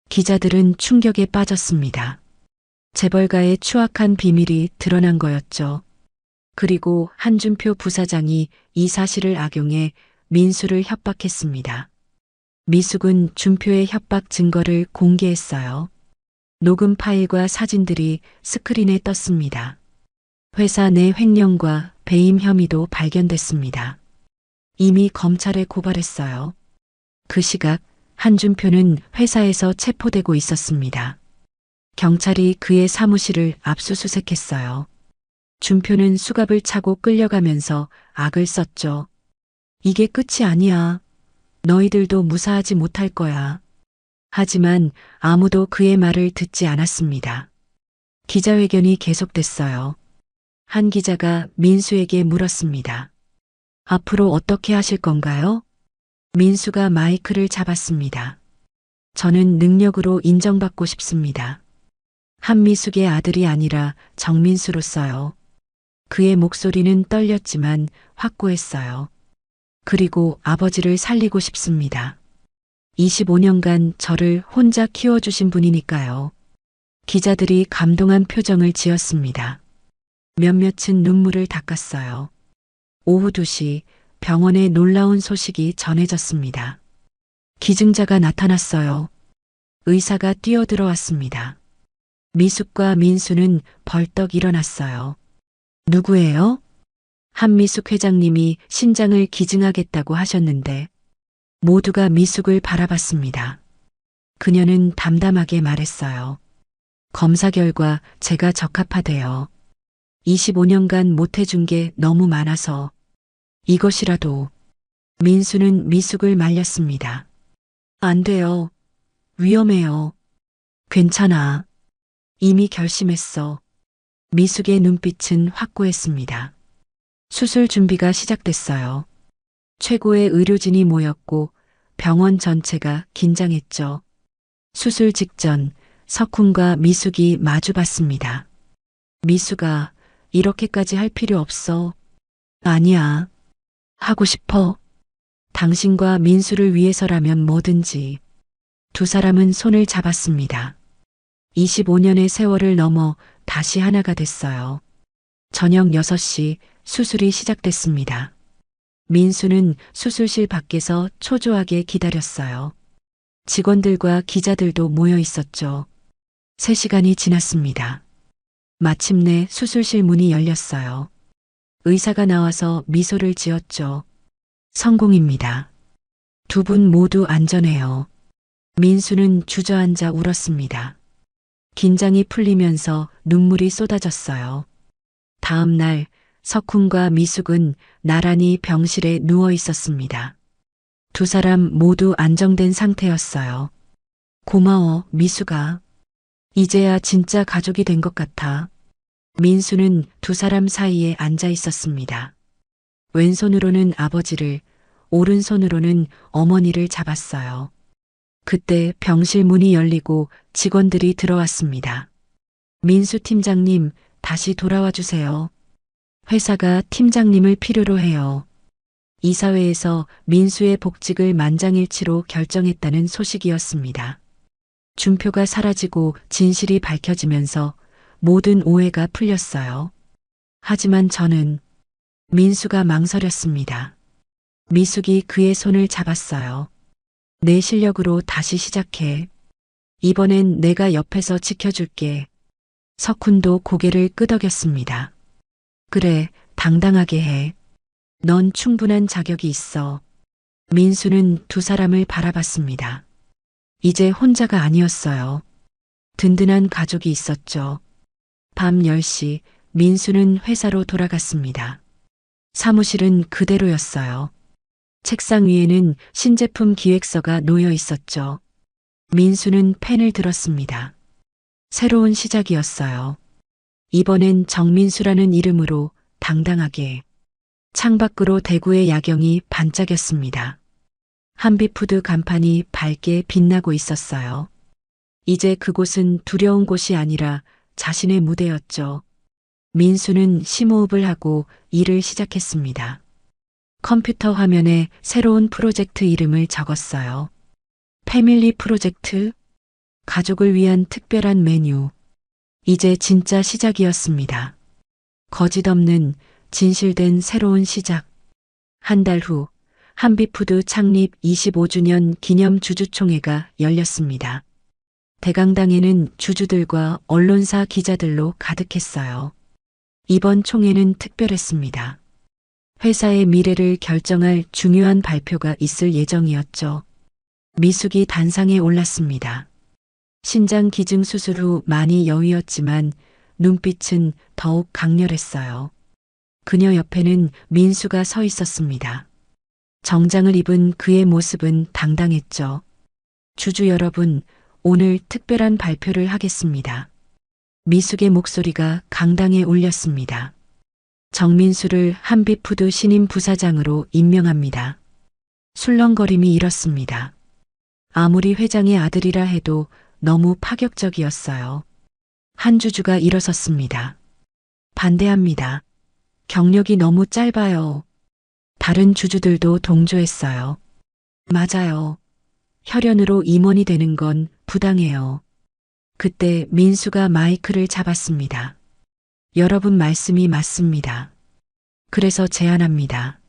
기자들은 충격에 빠졌습니다. 재벌가의 추악한 비밀이 드러난 거였죠. 그리고 한준표 부사장이 이 사실을 악용해 민수를 협박했습니다. 미숙은 준표의 협박 증거를 공개했어요. 녹음 파일과 사진들이 스크린에 떴습니다. 회사 내 횡령과 배임 혐의도 발견됐습니다. 이미 검찰에 고발했어요. 그 시각 한준표는 회사에서 체포되고 있었습니다. 경찰이 그의 사무실을 압수수색했어요. 준표는 수갑을 차고 끌려가면서 악을 썼죠. 이게 끝이 아니야. 너희들도 무사하지 못할 거야. 하지만 아무도 그의 말을 듣지 않았습니다. 기자회견이 계속됐어요. 한 기자가 민수에게 물었습니다. 앞으로 어떻게 하실 건가요? 민수가 마이크를 잡았습니다. 저는 능력으로 인정받고 싶습니다. 한미숙의 아들이 아니라 정민수로서요. 그의 목소리는 떨렸지만 확고했어요. 그리고 아버지를 살리고 싶습니다. 25년간 저를 혼자 키워주신 분이니까요. 기자들이 감동한 표정을 지었습니다. 몇몇은 눈물을 닦았어요. 오후 2시 병원에 놀라운 소식이 전해졌습니다. 기증자가 나타났어요. 의사가 뛰어들어왔습니다. 미숙과 민수는 벌떡 일어났어요. 누구예요? 한미숙 회장님이 신장을 기증하겠다고 하셨는데 모두가 미숙을 바라봤습니다. 그녀는 담담하게 말했어요. 검사 결과 제가 적합하대요. 25년간 못해준 게 너무 많아서 이것이라도. 민수는 미숙을 말렸습니다. 안 돼요. 위험해요. 괜찮아. 이미 결심했어. 미숙의 눈빛은 확고했습니다. 수술 준비가 시작됐어요. 최고의 의료진이 모였고 병원 전체가 긴장했죠. 수술 직전 석훈과 미숙이 마주봤습니다. 미숙아, 이렇게까지 할 필요 없어. 아니야. 하고 싶어. 당신과 민수를 위해서라면 뭐든지. 두 사람은 손을 잡았습니다. 25년의 세월을 넘어 다시 하나가 됐어요. 저녁 6시 수술이 시작됐습니다. 민수는 수술실 밖에서 초조하게 기다렸어요. 직원들과 기자들도 모여 있었죠. 3시간이 지났습니다. 마침내 수술실 문이 열렸어요. 의사가 나와서 미소를 지었죠. 성공입니다. 두 분 모두 안전해요. 민수는 주저앉아 울었습니다. 긴장이 풀리면서 눈물이 쏟아졌어요. 다음 날 석훈과 미숙은 나란히 병실에 누워 있었습니다. 두 사람 모두 안정된 상태였어요. 고마워, 미숙아. 이제야 진짜 가족이 된 것 같아. 민수는 두 사람 사이에 앉아 있었습니다. 왼손으로는 아버지를, 오른손으로는 어머니를 잡았어요. 그때 병실 문이 열리고 직원들이 들어왔습니다. 민수 팀장님, 다시 돌아와 주세요. 회사가 팀장님을 필요로 해요. 이사회에서 민수의 복직을 만장일치로 결정했다는 소식이었습니다. 준표가 사라지고 진실이 밝혀지면서 모든 오해가 풀렸어요. 하지만 저는 민수가 망설였습니다. 미숙이 그의 손을 잡았어요. 내 실력으로 다시 시작해. 이번엔 내가 옆에서 지켜줄게. 석훈도 고개를 끄덕였습니다. 그래, 당당하게 해. 넌 충분한 자격이 있어. 민수는 두 사람을 바라봤습니다. 이제 혼자가 아니었어요. 든든한 가족이 있었죠. 밤 10시 민수는 회사로 돌아갔습니다. 사무실은 그대로였어요. 책상 위에는 신제품 기획서가 놓여 있었죠. 민수는 펜을 들었습니다. 새로운 시작이었어요. 이번엔 정민수라는 이름으로 당당하게. 창밖으로 대구의 야경이 반짝였습니다. 한비푸드 간판이 밝게 빛나고 있었어요. 이제 그곳은 두려운 곳이 아니라 자신의 무대였죠. 민수는 심호흡을 하고 일을 시작했습니다. 컴퓨터 화면에 새로운 프로젝트 이름을 적었어요. 패밀리 프로젝트? 가족을 위한 특별한 메뉴. 이제 진짜 시작이었습니다. 거짓 없는 진실된 새로운 시작. 한 달 후 한비푸드 창립 25주년 기념 주주총회가 열렸습니다. 대강당에는 주주들과 언론사 기자들로 가득했어요. 이번 총회는 특별했습니다. 회사의 미래를 결정할 중요한 발표가 있을 예정이었죠. 미숙이 단상에 올랐습니다. 신장 기증 수술 후 많이 여위었지만 눈빛은 더욱 강렬했어요. 그녀 옆에는 민수가 서 있었습니다. 정장을 입은 그의 모습은 당당했죠. 주주 여러분, 오늘 특별한 발표를 하겠습니다. 미숙의 목소리가 강당에 울렸습니다. 정민수를 한비푸드 신임 부사장으로 임명합니다. 술렁거림이 일었습니다. 아무리 회장의 아들이라 해도 너무 파격적이었어요. 한 주주가 일어섰습니다. 반대합니다. 경력이 너무 짧아요. 다른 주주들도 동조했어요. 맞아요. 혈연으로 임원이 되는 건 부당해요. 그때 민수가 마이크를 잡았습니다. 여러분 말씀이 맞습니다. 그래서 제안합니다.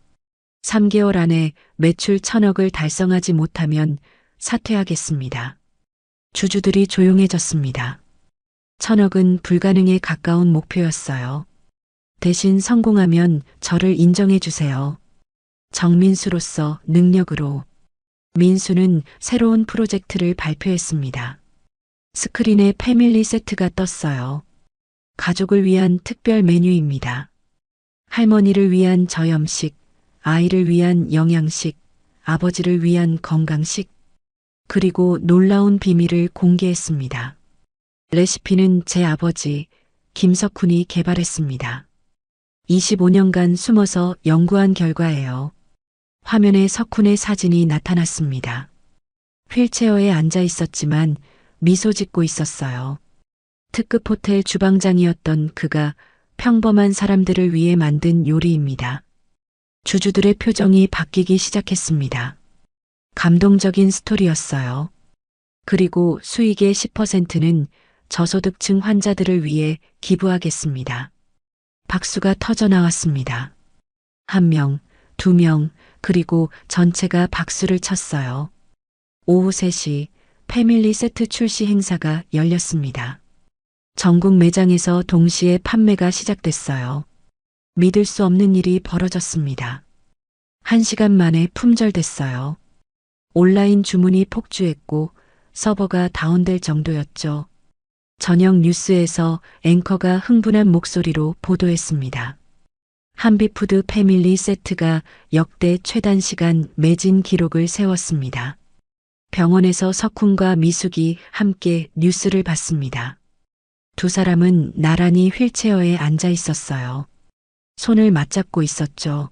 3개월 안에 매출 1,000억을 달성하지 못하면 사퇴하겠습니다. 주주들이 조용해졌습니다. 1,000억은 불가능에 가까운 목표였어요. 대신 성공하면 저를 인정해 주세요. 정민수로서 능력으로. 민수는 새로운 프로젝트를 발표했습니다. 스크린에 패밀리 세트가 떴어요. 가족을 위한 특별 메뉴입니다. 할머니를 위한 저염식, 아이를 위한 영양식, 아버지를 위한 건강식, 그리고 놀라운 비밀을 공개했습니다. 레시피는 제 아버지 김석훈이 개발했습니다. 25년간 숨어서 연구한 결과예요. 화면에 석훈의 사진이 나타났습니다. 휠체어에 앉아 있었지만 미소 짓고 있었어요. 특급 호텔 주방장이었던 그가 평범한 사람들을 위해 만든 요리입니다. 주주들의 표정이 바뀌기 시작했습니다. 감동적인 스토리였어요. 그리고 수익의 10%는 저소득층 환자들을 위해 기부하겠습니다. 박수가 터져 나왔습니다. 1명, 2명, 그리고 전체가 박수를 쳤어요. 오후 3시 패밀리 세트 출시 행사가 열렸습니다. 전국 매장에서 동시에 판매가 시작됐어요. 믿을 수 없는 일이 벌어졌습니다. 1시간 만에 품절됐어요. 온라인 주문이 폭주했고 서버가 다운될 정도였죠. 저녁 뉴스에서 앵커가 흥분한 목소리로 보도했습니다. 한비푸드 패밀리 세트가 역대 최단 시간 매진 기록을 세웠습니다. 병원에서 석훈과 미숙이 함께 뉴스를 봤습니다. 두 사람은 나란히 휠체어에 앉아 있었어요. 손을 맞잡고 있었죠.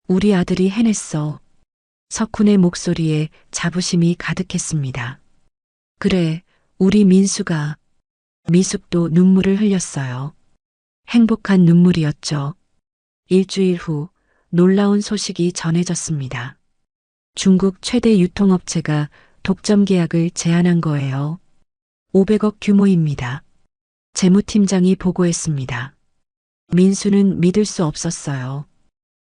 우리 아들이 해냈어. 석훈의 목소리에 자부심이 가득했습니다. 그래, 우리 민수가. 미숙도 눈물을 흘렸어요. 행복한 눈물이었죠. 일주일 후 놀라운 소식이 전해졌습니다. 중국 최대 유통업체가 독점 계약을 제안한 거예요. 500억 규모입니다. 재무팀장이 보고했습니다. 민수는 믿을 수 없었어요.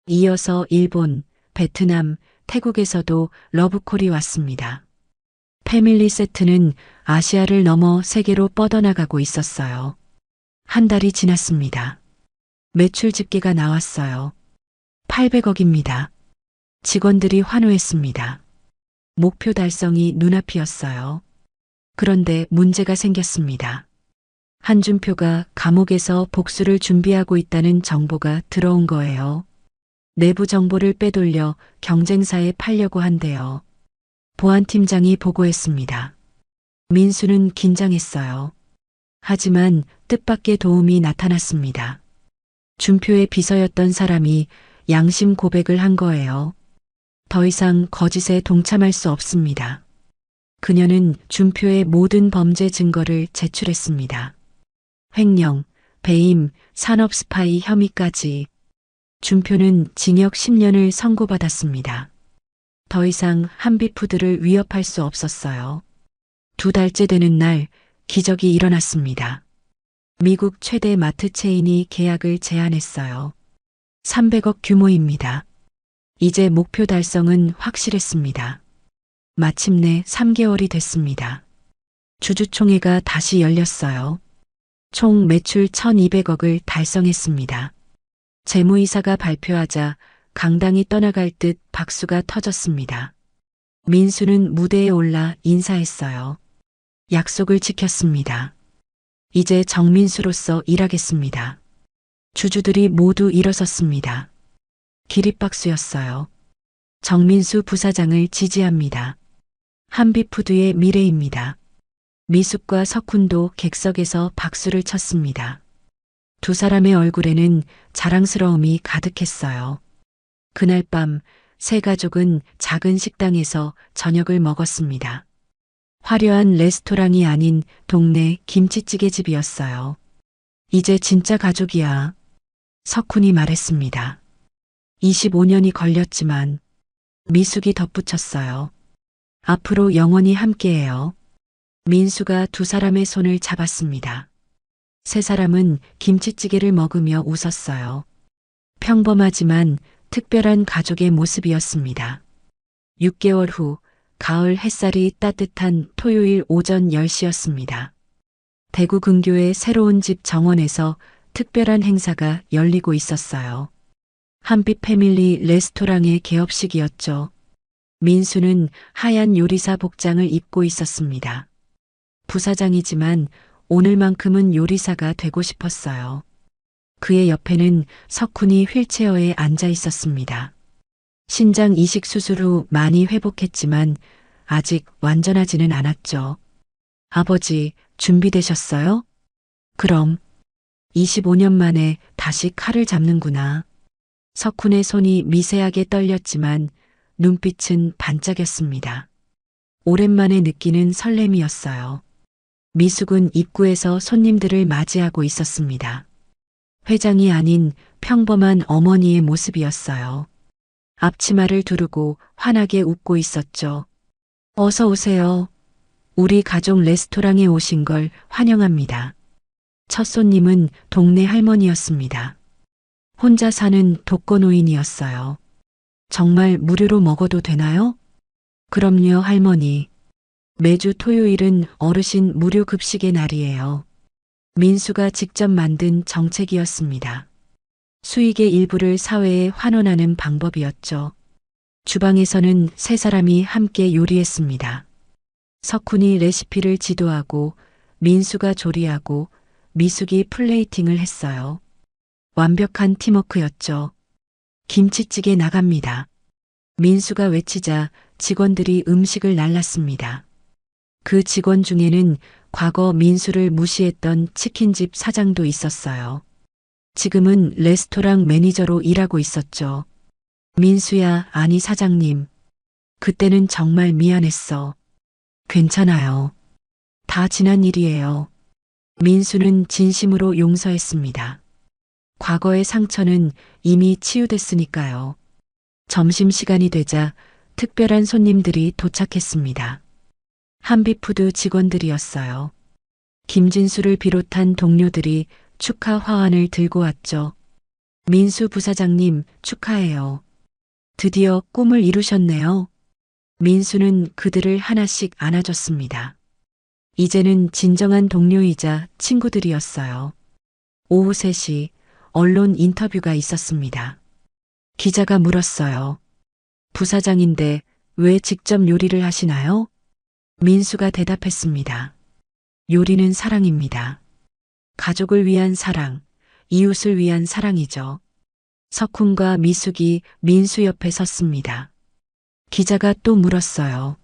이어서 일본, 베트남, 태국에서도 러브콜이 왔습니다. 패밀리 세트는 아시아를 넘어 세계로 뻗어나가고 있었어요. 한 달이 지났습니다. 매출 집계가 나왔어요. 800억입니다. 직원들이 환호했습니다. 목표 달성이 눈앞이었어요. 그런데 문제가 생겼습니다. 한준표가 감옥에서 복수를 준비하고 있다는 정보가 들어온 거예요. 내부 정보를 빼돌려 경쟁사에 팔려고 한대요. 보안팀장이 보고했습니다. 민수는 긴장했어요. 하지만 뜻밖의 도움이 나타났습니다. 준표의 비서였던 사람이 양심 고백을 한 거예요. 더 이상 거짓에 동참할 수 없습니다. 그녀는 준표의 모든 범죄 증거를 제출했습니다. 횡령, 배임, 산업 스파이 혐의까지. 준표는 징역 10년을 선고받았습니다. 더 이상 한비푸드를 위협할 수 없었어요. 2달째 되는 날 기적이 일어났습니다. 미국 최대 마트 체인이 계약을 제안했어요. 300억 규모입니다. 이제 목표 달성은 확실했습니다. 마침내 3개월이 됐습니다. 주주총회가 다시 열렸어요. 총 매출 1200억을 달성했습니다. 재무이사가 발표하자 강당이 떠나갈 듯 박수가 터졌습니다. 민수는 무대에 올라 인사했어요. 약속을 지켰습니다. 이제 정민수로서 일하겠습니다. 주주들이 모두 일어섰습니다. 기립박수였어요. 정민수 부사장을 지지합니다. 한비푸드의 미래입니다. 미숙과 석훈도 객석에서 박수를 쳤습니다. 두 사람의 얼굴에는 자랑스러움이 가득했어요. 그날 밤 세 가족은 작은 식당에서 저녁을 먹었습니다. 화려한 레스토랑이 아닌 동네 김치찌개집이었어요. 이제 진짜 가족이야. 석훈이 말했습니다. 25년이 걸렸지만 미숙이 덧붙였어요. 앞으로 영원히 함께해요. 민수가 두 사람의 손을 잡았습니다. 세 사람은 김치찌개를 먹으며 웃었어요. 평범하지만 특별한 가족의 모습이었습니다. 6개월 후 가을 햇살이 따뜻한 토요일 오전 10시였습니다. 대구 근교의 새로운 집 정원에서 특별한 행사가 열리고 있었어요. 한빛 패밀리 레스토랑의 개업식이었죠. 민수는 하얀 요리사 복장을 입고 있었습니다. 부사장이지만 오늘만큼은 요리사가 되고 싶었어요. 그의 옆에는 석훈이 휠체어에 앉아 있었습니다. 신장 이식 수술 후 많이 회복했지만 아직 완전하지는 않았죠. 아버지, 준비되셨어요? 그럼 25년 만에 다시 칼을 잡는구나. 석훈의 손이 미세하게 떨렸지만 눈빛은 반짝였습니다. 오랜만에 느끼는 설렘이었어요. 미숙은 입구에서 손님들을 맞이하고 있었습니다. 회장이 아닌 평범한 어머니의 모습이었어요. 앞치마를 두르고 환하게 웃고 있었죠. 어서 오세요. 우리 가족 레스토랑에 오신 걸 환영합니다. 첫 손님은 동네 할머니였습니다. 혼자 사는 독거노인이었어요. 정말 무료로 먹어도 되나요? 그럼요, 할머니. 매주 토요일은 어르신 무료 급식의 날이에요. 민수가 직접 만든 정책이었습니다. 수익의 일부를 사회에 환원하는 방법이었죠. 주방에서는 세 사람이 함께 요리했습니다. 석훈이 레시피를 지도하고 민수가 조리하고 미숙이 플레이팅을 했어요. 완벽한 팀워크였죠. 김치찌개 나갑니다. 민수가 외치자 직원들이 음식을 날랐습니다. 그 직원 중에는 과거 민수를 무시했던 치킨집 사장도 있었어요. 지금은 레스토랑 매니저로 일하고 있었죠. 민수야, 아니 사장님. 그때는 정말 미안했어. 괜찮아요. 다 지난 일이에요. 민수는 진심으로 용서했습니다. 과거의 상처는 이미 치유됐으니까요. 점심시간이 되자 특별한 손님들이 도착했습니다. 한비푸드 직원들이었어요. 김진수를 비롯한 동료들이 축하 화환을 들고 왔죠. 민수 부사장님 축하해요. 드디어 꿈을 이루셨네요. 민수는 그들을 하나씩 안아줬습니다. 이제는 진정한 동료이자 친구들이었어요. 오후 3시 언론 인터뷰가 있었습니다. 기자가 물었어요. 부사장인데 왜 직접 요리를 하시나요? 민수가 대답했습니다. 요리는 사랑입니다. 가족을 위한 사랑, 이웃을 위한 사랑이죠. 석훈과 미숙이 민수 옆에 섰습니다. 기자가 또 물었어요.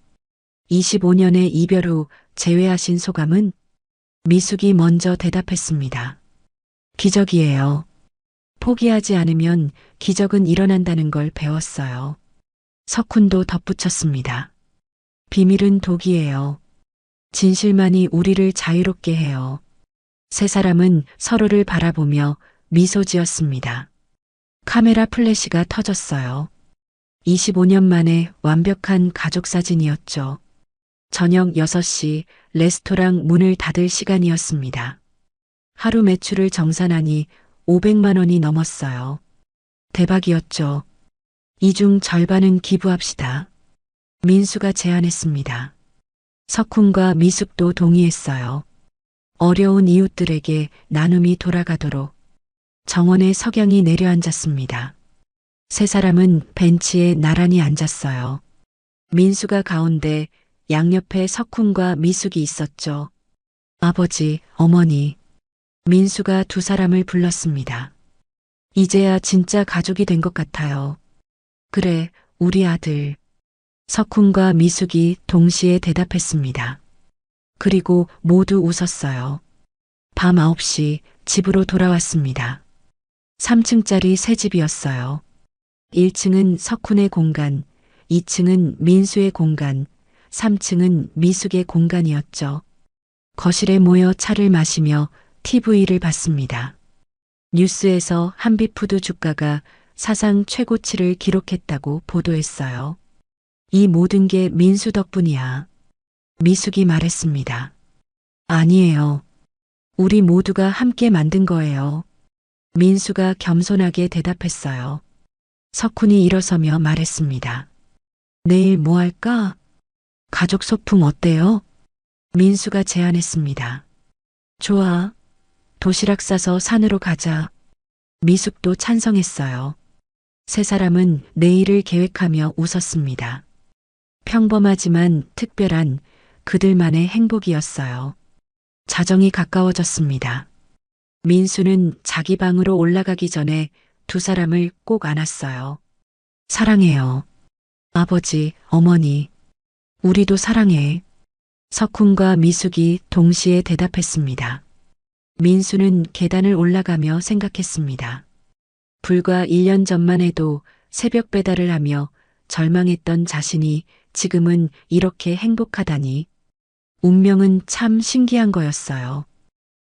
25년의 이별 후 재회하신 소감은? 미숙이 먼저 대답했습니다. 기적이에요. 포기하지 않으면 기적은 일어난다는 걸 배웠어요. 석훈도 덧붙였습니다. 비밀은 독이에요. 진실만이 우리를 자유롭게 해요. 세 사람은 서로를 바라보며 미소 지었습니다. 카메라 플래시가 터졌어요. 25년 만에 완벽한 가족 사진이었죠. 저녁 6시 레스토랑 문을 닫을 시간이었습니다. 하루 매출을 정산하니 500만 원이 넘었어요. 대박이었죠. 이 중 절반은 기부합시다. 민수가 제안했습니다. 석훈과 미숙도 동의했어요. 어려운 이웃들에게 나눔이 돌아가도록. 정원에 석양이 내려앉았습니다. 세 사람은 벤치에 나란히 앉았어요. 민수가 가운데, 양옆에 석훈과 미숙이 있었죠. 아버지, 어머니. 민수가 두 사람을 불렀습니다. 이제야 진짜 가족이 된 것 같아요. 그래, 우리 아들. 석훈과 미숙이 동시에 대답했습니다. 그리고 모두 웃었어요. 밤 9시 집으로 돌아왔습니다. 3층짜리 새 집이었어요. 1층은 석훈의 공간, 2층은 민수의 공간, 3층은 미숙의 공간이었죠. 거실에 모여 차를 마시며 TV를 봤습니다. 뉴스에서 한비푸드 주가가 사상 최고치를 기록했다고 보도했어요. 이 모든 게 민수 덕분이야. 미숙이 말했습니다. 아니에요. 우리 모두가 함께 만든 거예요. 민수가 겸손하게 대답했어요. 석훈이 일어서며 말했습니다. 내일 뭐 할까? 가족 소풍 어때요? 민수가 제안했습니다. 좋아. 도시락 싸서 산으로 가자. 미숙도 찬성했어요. 세 사람은 내일을 계획하며 웃었습니다. 평범하지만 특별한 그들만의 행복이었어요. 자정이 가까워졌습니다. 민수는 자기 방으로 올라가기 전에 두 사람을 꼭 안았어요. 사랑해요. 아버지, 어머니, 우리도 사랑해. 석훈과 미숙이 동시에 대답했습니다. 민수는 계단을 올라가며 생각했습니다. 불과 1년 전만 해도 새벽 배달을 하며 절망했던 자신이 지금은 이렇게 행복하다니. 운명은 참 신기한 거였어요.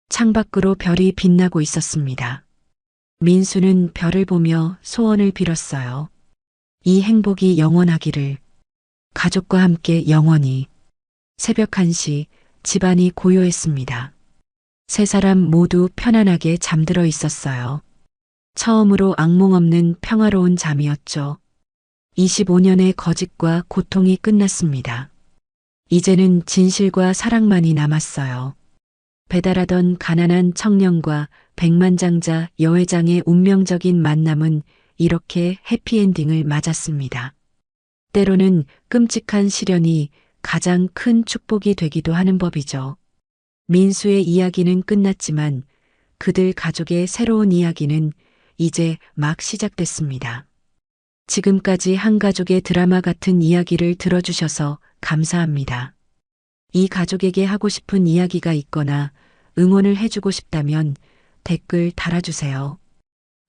창밖으로 별이 빛나고 있었습니다. 민수는 별을 보며 소원을 빌었어요. 이 행복이 영원하기를. 가족과 함께 영원히. 새벽 1시 집안이 고요했습니다. 세 사람 모두 편안하게 잠들어 있었어요. 처음으로 악몽 없는 평화로운 잠이었죠. 25년의 거짓과 고통이 끝났습니다. 이제는 진실과 사랑만이 남았어요. 배달하던 가난한 청년과 백만장자 여회장의 운명적인 만남은 이렇게 해피엔딩을 맞았습니다. 때로는 끔찍한 시련이 가장 큰 축복이 되기도 하는 법이죠. 민수의 이야기는 끝났지만 그들 가족의 새로운 이야기는 이제 막 시작됐습니다. 지금까지 한 가족의 드라마 같은 이야기를 들어주셔서 감사합니다. 이 가족에게 하고 싶은 이야기가 있거나 응원을 해주고 싶다면 댓글 달아주세요.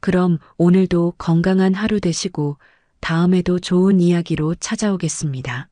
그럼 오늘도 건강한 하루 되시고 다음에도 좋은 이야기로 찾아오겠습니다.